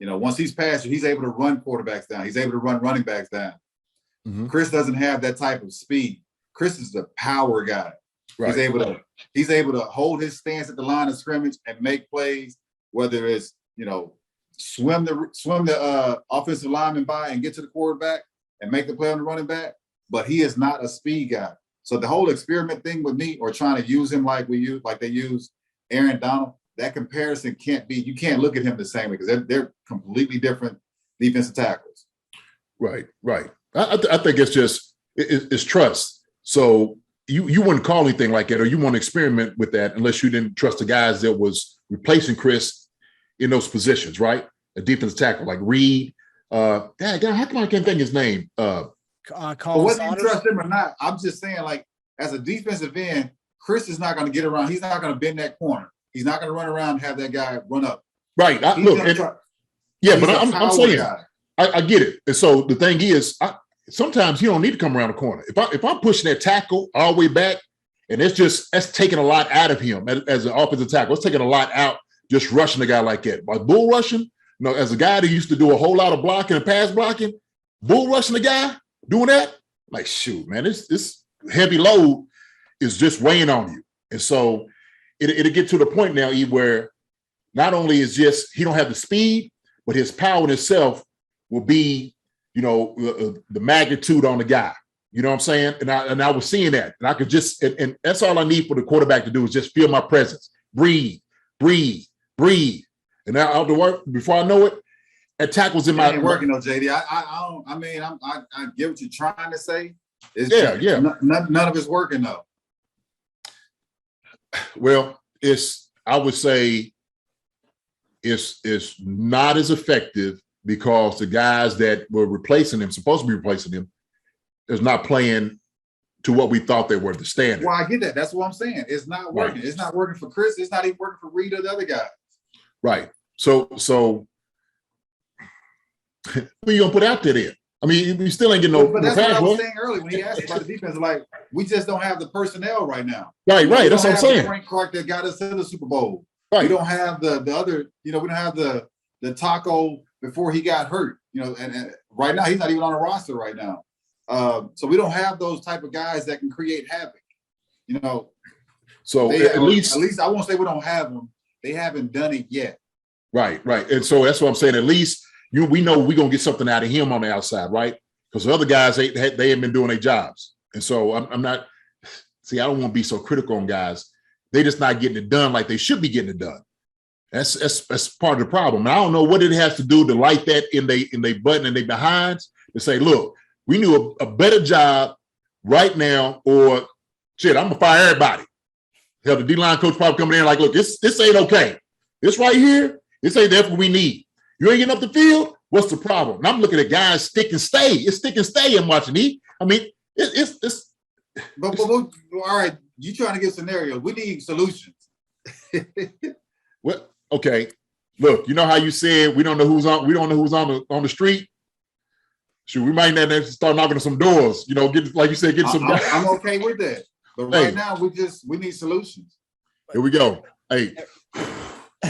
You know, once he's past you, he's able to run quarterbacks down. He's able to run running backs down. Mm-hmm. Chris doesn't have that type of speed. Chris is a power guy. Right. He's able to hold his stance at the line of scrimmage and make plays, whether it's, you know, swim the offensive lineman by and get to the quarterback and make the play on the running back. But he is not a speed guy. So the whole experiment thing with me, or trying to use him like they use Aaron Donald, that comparison can't be. You can't look at him the same way because they're completely different defensive tackles. Right. I think it's just it's trust. So you wouldn't call anything like that, or you want to experiment with that unless you didn't trust the guys that was replacing Chris in those positions, right? A defensive tackle like Reed. How come I can't think his name? Whether you trust him or not, I'm just saying, like, as a defensive end, Chris is not going to get around. He's not going to bend that corner. He's not going to run around and have that guy run up. Right. But I'm saying, I get it. And so the thing is, sometimes you don't need to come around the corner. If I'm pushing that tackle all the way back, and that's taking a lot out of him as an offensive tackle. It's taking a lot out just rushing a guy like that. By bull rushing, you know, as a guy that used to do a whole lot of blocking and pass blocking, bull rushing a guy, doing that, like, shoot, man, this heavy load is just weighing on you. And so it'll get to the point now, E, where not only is just he don't have the speed, but his power in itself will be, you know, the magnitude on the guy. You know what I'm saying? And I was seeing that. And I could just, and that's all I need for the quarterback to do is just feel my presence. Breathe. And now I'll do work before I know it. And tackles in my ain't working though, JD. I get what you're trying to say. Yeah. None of it's working though. Well, I would say it's not as effective because the guys that were supposed to be replacing him, is not playing to what we thought they were, the standard. Well, I get that. That's what I'm saying. It's not working. Right. It's not working for Chris. It's not even working for Reed or the other guy. Right. So who are you gonna put out there then? I mean, you still ain't getting no. But that's what I was saying earlier when he asked about the defense. Like, we just don't have the personnel right now. Right. That's what I'm saying. Frank Clark that got us to the Super Bowl. Right. We don't have the other. You know, we don't have the Taco before he got hurt. You know, and right now he's not even on the roster right now. So we don't have those type of guys that can create havoc. You know. So at least I won't say we don't have them. They haven't done it yet. Right. And so that's what I'm saying. At least we know we're gonna get something out of him on the outside, right? Because the other guys they haven't been doing their jobs, and so I'm not. See, I don't want to be so critical on guys. They just not getting it done like they should be getting it done. That's part of the problem. And I don't know what it has to do to light that in they button and they behinds to say, look, we knew a better job right now, or shit, I'm gonna fire everybody. Hell, the D-line coach probably coming in like, look, this ain't okay. This right here, this ain't what we need. You ain't getting up the field. What's the problem? And I'm looking at guys stick and stay. It's stick and stay in watching E. I mean, it's. But all right, you trying to get scenarios. We need solutions. Well, okay. Look, you know how you said we don't know who's on the street. Shoot, we might not have to start knocking on some doors. You know, get some. I'm okay with that. But right now, we need solutions. Here we go. Hey,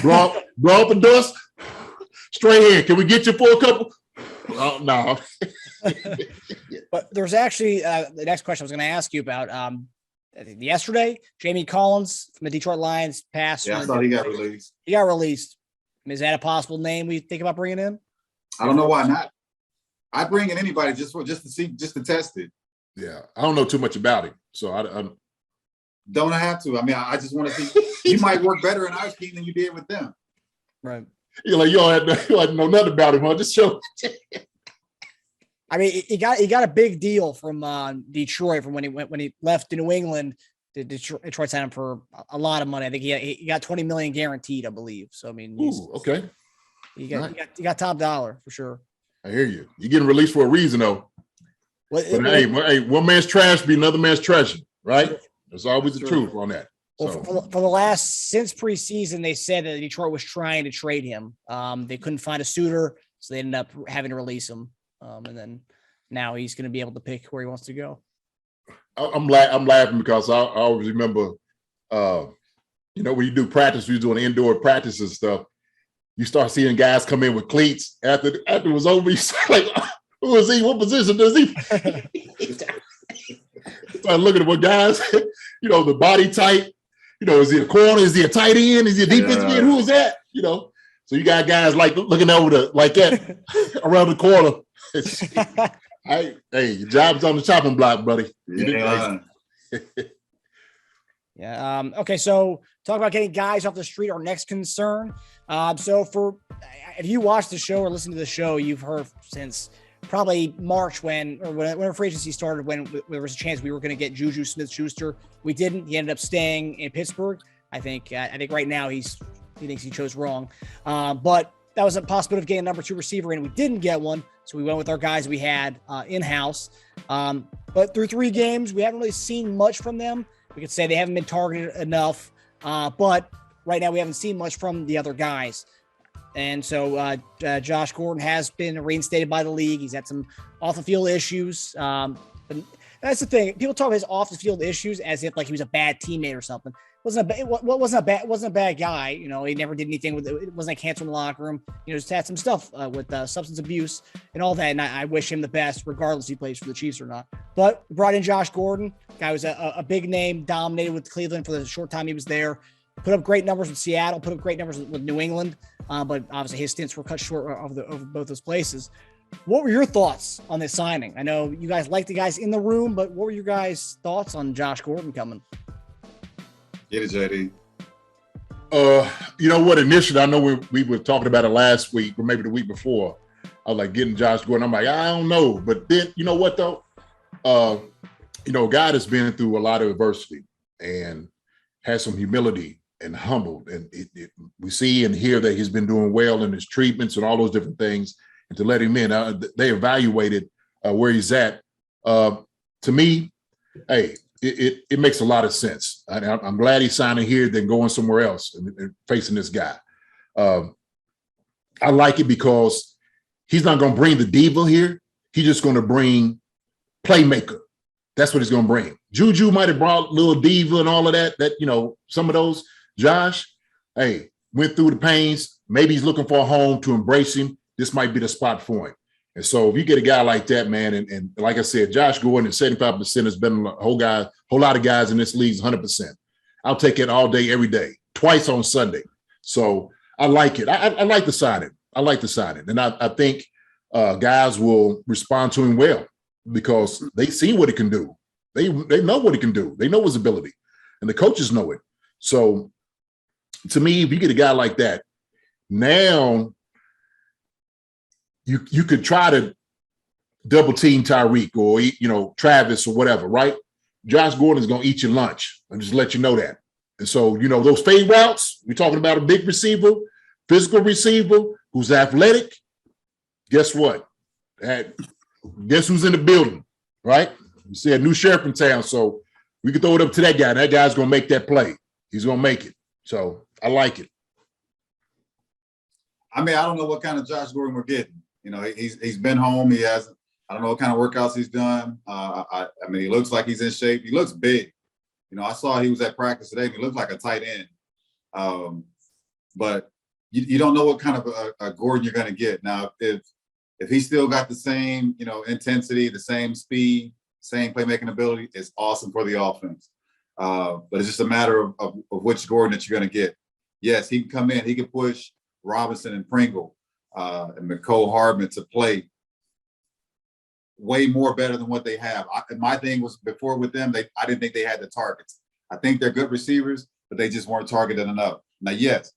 blow up the dust. Straight here. Can we get you for a couple? Oh, no. But there's actually the next question I was going to ask you about. I think yesterday, Jamie Collins from the Detroit Lions passed. Yeah, I thought he got released. He got released. Is that a possible name we think about bringing in? I don't know why not. I bring in anybody just to test it. Yeah, I don't know too much about him, so I don't have to. I mean, I just want to see. He might work better in our scheme than you did with them. Right. You're like, you don't know nothing about him, huh? Just show. I mean, he got a big deal from Detroit from when he left to New England. Detroit signed him for a lot of money. I think he got $20 million guaranteed, I believe. So I mean, okay. You got top dollar for sure. I hear you. You're getting released for a reason, though. Hey, one man's trash be another man's treasure, right? That's always the truth on that. Well, for the last since preseason, they said that Detroit was trying to trade him. They couldn't find a suitor, so they ended up having to release him. And then now he's going to be able to pick where he wants to go. I'm laughing because I always remember, when you do practice, you're doing indoor practice and stuff. You start seeing guys come in with cleats after it was over. You start like, who is he? What position does he? Start looking at what guys, the body type. Is he a corner? Is he a tight end? Is he a defensive end? Who is that? So you got guys like looking over like that around the corner. Hey, your job's on the chopping block, buddy. Yeah. Okay. So talk about getting guys off the street. Our next concern. If you watch the show or listen to the show, you've heard since probably March when free agency started, when there was a chance we were going to get Juju Smith-Schuster. We didn't. He ended up staying in Pittsburgh. I think right now he thinks he chose wrong. But that was a possibility of getting a number 2 receiver, and we didn't get one. So we went with our guys we had in-house. But through 3 games, we haven't really seen much from them. We could say they haven't been targeted enough. But right now we haven't seen much from the other guys. And so Josh Gordon has been reinstated by the league. He's had some off-the-field issues. But that's the thing. People talk about his off-the-field issues as if like he was a bad teammate or something. Wasn't a bad guy. He never did anything with it. It wasn't a cancer in the locker room. Just had some stuff with substance abuse and all that. And I wish him the best, regardless if he plays for the Chiefs or not. But brought in Josh Gordon. Guy was a big name, dominated with Cleveland for the short time he was there. Put up great numbers with Seattle. Put up great numbers with New England. But obviously his stints were cut short over both those places. What were your thoughts on this signing? I know you guys like the guys in the room, but what were your guys' thoughts on Josh Gordon coming? Get it, JD. You know what? Initially, I know we were talking about it last week or maybe the week before. I was like getting Josh Gordon. I'm like, I don't know. But then, you know what, though? A guy that's been through a lot of adversity and has some humility and humbled. And we see and hear that he's been doing well in his treatments and all those different things. And to let him in, they evaluated where he's at. To me, hey, it makes a lot of sense. I'm glad he's signing here than going somewhere else and facing this guy. I like it because he's not going to bring the diva here. He's just going to bring playmaker. That's what he's going to bring. Juju might have brought little diva and all of that, some of those. Josh, hey, went through the pains. Maybe he's looking for a home to embrace him. This might be the spot for him. And so if you get a guy like that, man, and like I said, Josh Gordon at 75% has been a whole lot of guys in this league, 100%. I'll take it all day, every day, twice on Sunday. So I like it. I like the signing. And I think guys will respond to him well because they see what he can do. They know what he can do. They know his ability, and the coaches know it. So to me, if you get a guy like that, now you could try to double team Tyreek or, Travis or whatever, right? Josh Gordon is going to eat your lunch. I'll just let you know that. And so, those fade routes, we're talking about a big receiver, physical receiver who's athletic. Guess what? Guess who's in the building, right? You see a new sheriff in town, so we can throw it up to that guy. That guy's going to make that play. He's going to make it. So I like it. I mean, I don't know what kind of Josh Gordon we're getting. He's been home. He hasn't. I don't know what kind of workouts he's done. I mean, he looks like he's in shape. He looks big. I saw he was at practice today. And he looked like a tight end. But you don't know what kind of a Gordon you're going to get. Now, if he's still got the same, intensity, the same speed, same playmaking ability, it's awesome for the offense. But it's just a matter of which Gordon that you're going to get. Yes, he can come in. He can push Robinson and Pringle and McCole Hardman to play way more better than what they have. My thing was before with them, I didn't think they had the targets. I think they're good receivers, but they just weren't targeted enough. Now, yes,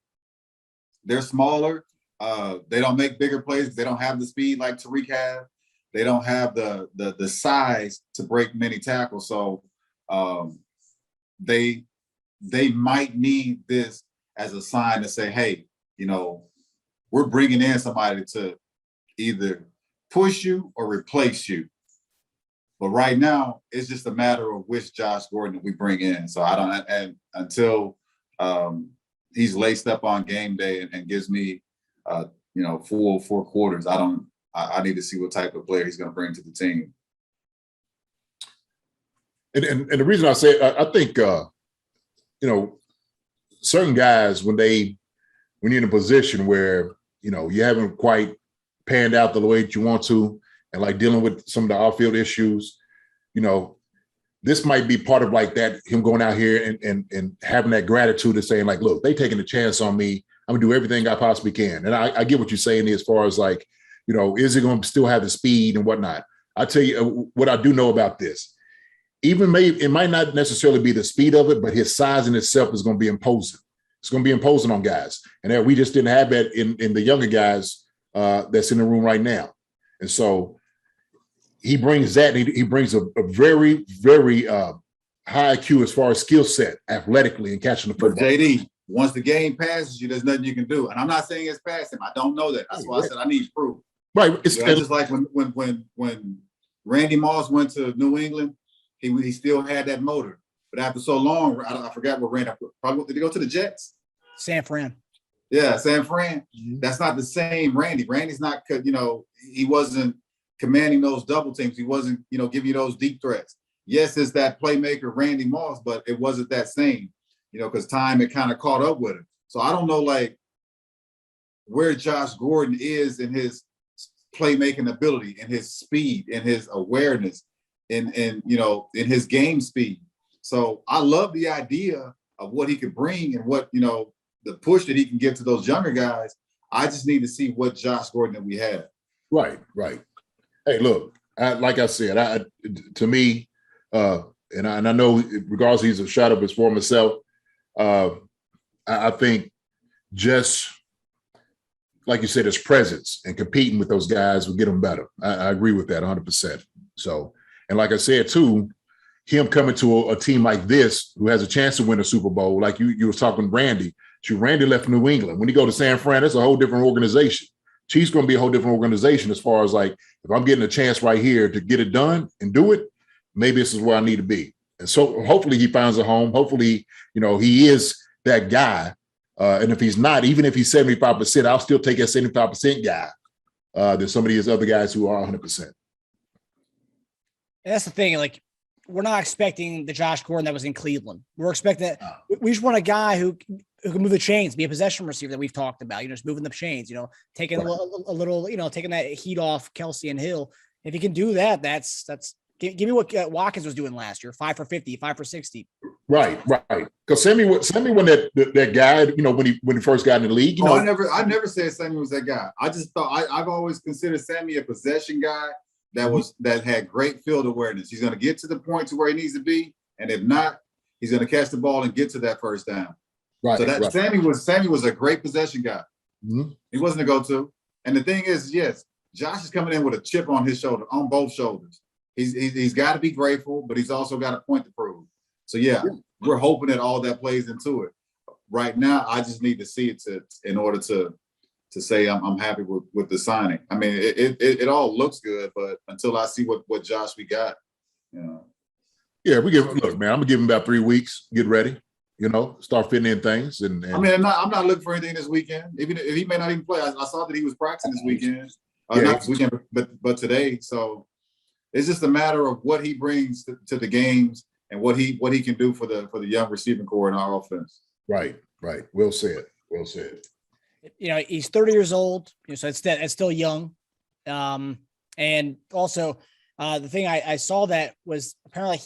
they're smaller. They don't make bigger plays. They don't have the speed like Tariq has. They don't have the size to break many tackles. So they might need this as a sign to say, hey, we're bringing in somebody to either push you or replace you. But right now, it's just a matter of which Josh Gordon we bring in. So I don't, and until he's laced up on game day and gives me, full 4 quarters, I need to see what type of player he's going to bring to the team. And the reason I say, I think, certain guys, when you're in a position where, you haven't quite panned out the way that you want to, and like dealing with some of the off-field issues, this might be part of like that, him going out here and having that gratitude of saying like, look, they taking a chance on me. I'm gonna do everything I possibly can. And I get what you're saying as far as like, is it going to still have the speed and whatnot? I tell you what I do know about this. It might not necessarily be the speed of it, but his size in itself is going to be imposing. It's going to be imposing on guys. And we just didn't have that in the younger guys that's in the room right now. And so he brings that, and he brings a very, very high IQ as far as skill set, athletically, and catching the football. But JD, once the game passes you, there's nothing you can do. And I'm not saying it's past him. I don't know that. That's why I said I need proof. Right. It's just like when Randy Moss went to New England, he still had that motor. But after so long, I forgot what Randy, probably did he go to the Jets? San Fran. Yeah, San Fran. Mm-hmm. That's not the same Randy. Randy's not, he wasn't commanding those double teams. He wasn't, giving you those deep threats. Yes, it's that playmaker Randy Moss, but it wasn't that same, because time had kind of caught up with him. So I don't know, like, where Josh Gordon is in his playmaking ability, in his speed, in his awareness, in his game speed. So I love the idea of what he could bring and what, the push that he can give to those younger guys. I just need to see what Josh Gordon that we have. Right. Hey, look, like I said, to me, and I know regardless he's a shot up his former self, I think just like you said, his presence and competing with those guys will get him better. I agree with that 100%. So, and like I said, too, him coming to a team like this who has a chance to win a Super Bowl, like you was talking Randy. Randy left New England. When you go to San Fran, it's a whole different organization. Chiefs going to be a whole different organization as far as like, if I'm getting a chance right here to get it done and do it, maybe this is where I need to be. And so hopefully he finds a home. Hopefully, he is that guy. And if he's not, even if he's 75%, I'll still take that 75% guy than some of these other guys who are 100%. And that's the thing. Like, we're not expecting the Josh Gordon that was in Cleveland. We're expecting we just want a guy who can move the chains, be a possession receiver that we've talked about, just moving the chains, taking a little, taking that heat off Kelsey and Hill. If he can do that, that's give me what Watkins was doing last year, 5 for 50, 5 for 60. Right. Because Sammy wasn't that guy, when he first got in the league. I never said Sammy was that guy. I just thought I've always considered Sammy a possession guy that had great field awareness. He's going to get to the point to where he needs to be, and if not, he's going to catch the ball and get to that first down. Right. So that Sammy was a great possession guy. Mm-hmm. He wasn't a go-to. And the thing is, yes, Josh is coming in with a chip on his shoulder, on both shoulders. He's got to be grateful, but he's also got a point to prove. So yeah, we're hoping that all that plays into it. Right now, I just need to see it in order to say I'm happy with the signing. I mean, it all looks good, but until I see what Josh we got, Yeah, look, man, I'm gonna give him about 3 weeks. Get ready, start fitting in things. And I mean, I'm not looking for anything this weekend. Even if he may not even play, I saw that he was practicing this weekend. Not this weekend, but today. So it's just a matter of what he brings to the games and what he can do for the young receiving core in our offense. Right. Well said. He's 30 years old, so it's still young. And also the thing I saw that was apparently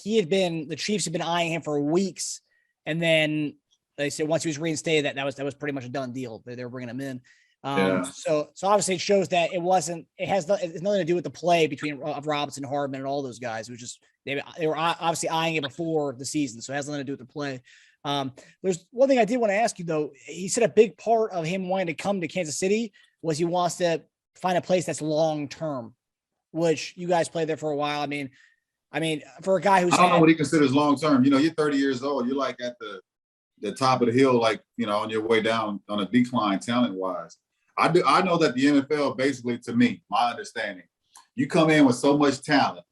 the Chiefs had been eyeing him for weeks. And then they said once he was reinstated, that was pretty much a done deal. They were bringing him in. So obviously it shows that it's nothing to do with the play between Robinson, Hardman, and all those guys. It was just, they were obviously eyeing it before the season. So it has nothing to do with the play. There's one thing I did want to ask you though. He said a big part of him wanting to come to Kansas City was he wants to find a place that's long-term, which you guys played there for a while. I mean, for a guy who's, I don't know what he considers long-term. You're 30 years old. You're like at the top of the hill, like, on your way down on a decline talent-wise. I know that the NFL, basically, to me, my understanding, you come in with so much talent.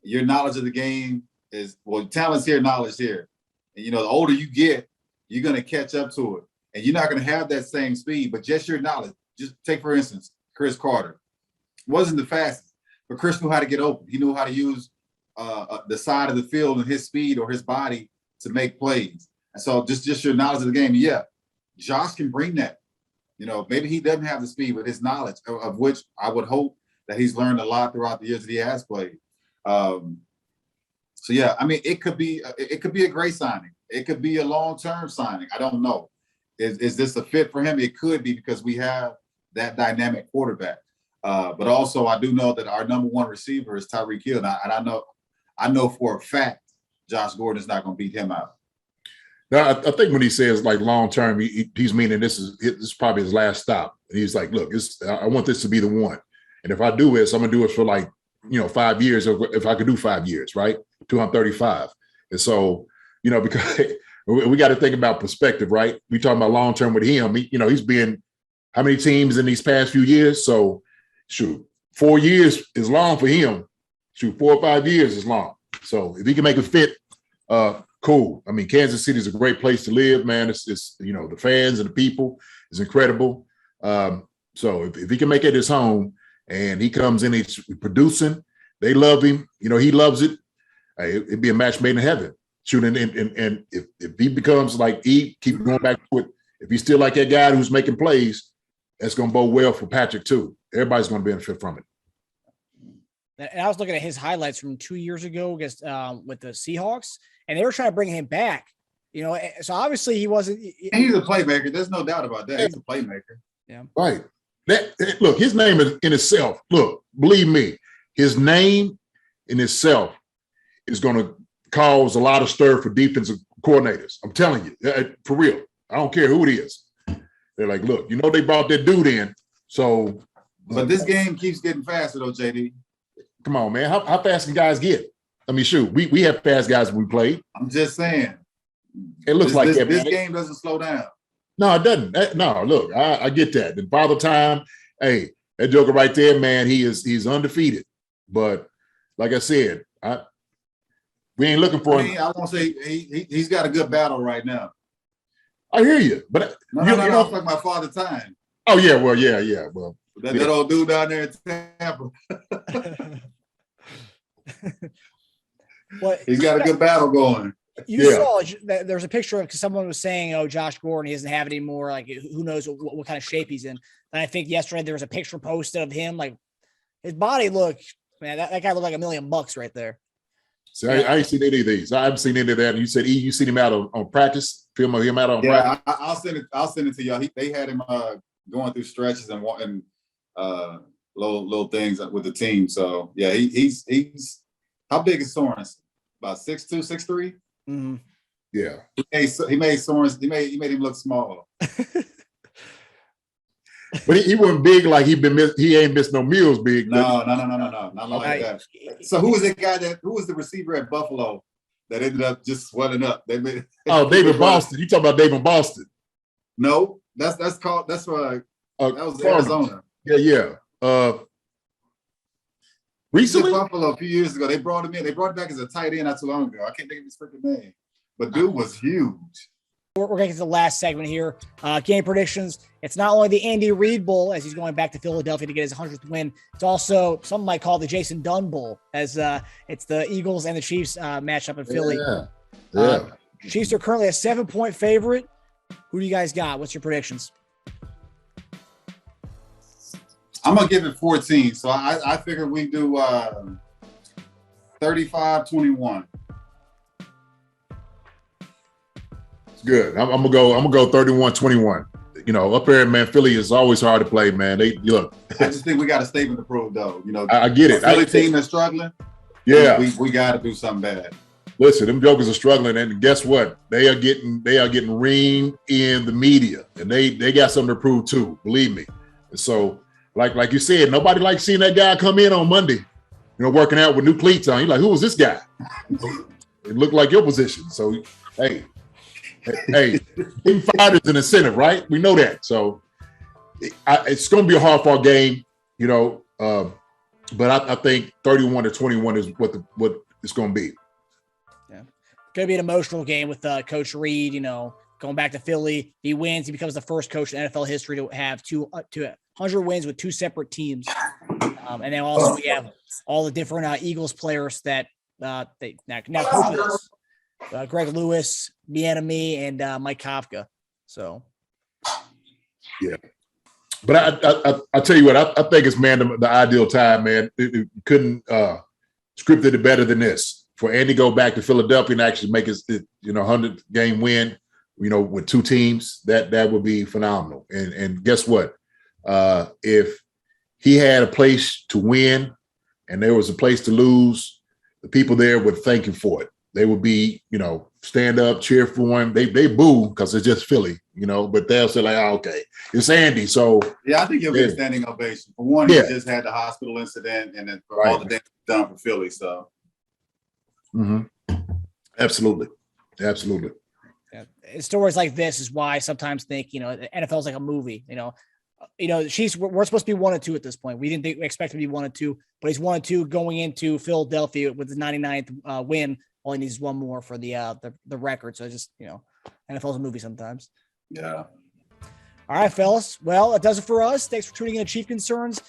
Your knowledge of the game is, well, talent's here, knowledge here. And, the older you get, you're going to catch up to it. And you're not going to have that same speed, but just your knowledge. Just take, for instance, Chris Carter. Wasn't the fastest, but Chris knew how to get open. He knew how to use the side of the field and his speed or his body to make plays. And so just your knowledge of the game. Yeah, Josh can bring that. Maybe he doesn't have the speed, but his knowledge, of which I would hope that he's learned a lot throughout the years that he has played. So yeah, I mean, it could be a great signing. It could be a long-term signing. I don't know. Is this a fit for him? It could be, because we have that dynamic quarterback. But also, I do know that our number one receiver is Tyreek Hill, and I know for a fact Josh Gordon is not going to beat him out. Now, I think when he says like long-term, he's meaning this is probably his last stop. And he's like, look, I want this to be the one. And if I do this, I'm going to do it for 5 years, or if I could do 5 years, right? Till I'm 35. And so, because we got to think about perspective, right? We talking about long-term with him. He's been how many teams in these past few years? So, 4 years is long for him. 4 or 5 years is long. So if he can make it fit, cool. I mean, Kansas City is a great place to live, man. It's the fans and the people is incredible. So if he can make it his home and he comes in, he's producing, they love him. He loves it. It'd be a match made in heaven. And if he becomes like keep going back to it. If he's still like that guy who's making plays, that's going to bode well for Patrick too. Everybody's going to benefit from it. And I was looking at his highlights from 2 years ago against with the Seahawks, and they were trying to bring him back. So obviously he wasn't. He's a playmaker. There's no doubt about that. He's a playmaker. Yeah. Right. Look, his name is in itself. Look, believe me, his name in itself is going to cause a lot of stir for defensive coordinators. I'm telling you, for real. I don't care who it is. They're like, look, they brought that dude in. So, but this game keeps getting faster, though, JD. Come on, man. How fast can guys get? I mean, shoot, we have fast guys when we play. I'm just saying. It looks like this game doesn't slow down. No, it doesn't. No, look, I get that. And Father Time, hey, that joker right there, man, he's undefeated. But like I said, we ain't looking for him. I won't say he's got a good battle right now. I hear you, but no, like my Father Time. Oh yeah, well, yeah. Well, that old dude down there in Tampa. He's got a good battle going. You saw that there's a picture of, because someone was saying, "Oh, Josh Gordon, he doesn't have it anymore. Like, who knows what kind of shape he's in?" And I think yesterday there was a picture posted of him, like his body looked, man, that guy looked like $1 million right there. So I ain't seen any of these. I haven't seen any of that. And you said you seen him out on practice, film of him out on practice. I'll send it to y'all. They had him going through stretches and little things with the team. So yeah, he's how big is Sorensen? About 6'2", 6'3"? Mm-hmm. Yeah. He made Sorensen. He made him look small. But he wasn't big like he ain't missed no meals big. No, not like that. So who was the receiver at Buffalo that ended up just swelling up? David Boston. You talking about David Boston? No, that's why that was Arizona. Yeah. Recently? Buffalo a few years ago. They brought him in. They brought him back as a tight end not too long ago. I can't think of his freaking name. But dude was huge. We're going to get to the last segment here. Game predictions. It's not only the Andy Reid Bowl, as he's going back to Philadelphia to get his 100th win. It's also, some might call the Jason Dunn Bowl, as it's the Eagles and the Chiefs matchup in Philly. Yeah. Chiefs are currently a 7-point favorite. Who do you guys got? What's your predictions? I'm going to give it 14. So I figure we do 35-21. Good. I'm gonna go 31-21. Up there, man, Philly is always hard to play, man. I just think we got a statement to prove, though. I get it. Philly team that's struggling. Yeah, we got to do something bad. Listen, them jokers are struggling, and guess what? They are getting reamed in the media, and they got something to prove too. Believe me. And so, like you said, nobody likes seeing that guy come in on Monday, working out with new cleats on. You're like, who was this guy? It looked like your position. So, hey, being fired is an incentive, right? We know that. So it's going to be a hard-fought game, but I think 31-21 is what it's going to be. Yeah, going to be an emotional game with Coach Reed. Going back to Philly, he wins. He becomes the first coach in NFL history to have 200 wins with two separate teams. And then also we have all the different Eagles players that they now coach us. Greg Lewis, Bieniemy, and Mike Kafka. So, yeah. But I tell you what, I think it's, man, the ideal time, man. It couldn't scripted it better than this. For Andy to go back to Philadelphia and actually make his 100-game win, with two teams, that would be phenomenal. And guess what? If he had a place to win and there was a place to lose, the people there would thank him for it. They would be, stand up, cheer for him. They boo because it's just Philly, but they'll say like, oh, okay, it's Andy. So yeah, I think he'll get a standing ovation. For one, he just had the hospital incident, and then for all the damage done for Philly. So, absolutely. Yeah. Stories like this is why I sometimes think, the NFL is like a movie. We're supposed to be 1-2 at this point. We didn't expect to be 1-2, but he's 1-2 going into Philadelphia with his 99th win. All he needs is one more for the record. So just, NFL's a movie sometimes. Yeah. All right, fellas. Well, that does it for us. Thanks for tuning in to Chief Concerns,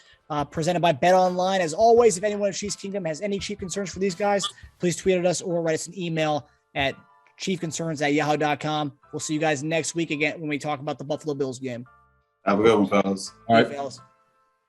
presented by BetOnline. As always, if anyone in Chiefs Kingdom has any Chief Concerns for these guys, please tweet at us or write us an email at chiefconcerns@yahoo.com. We'll see you guys next week again when we talk about the Buffalo Bills game. Have a good one, fellas. All right. Fellas.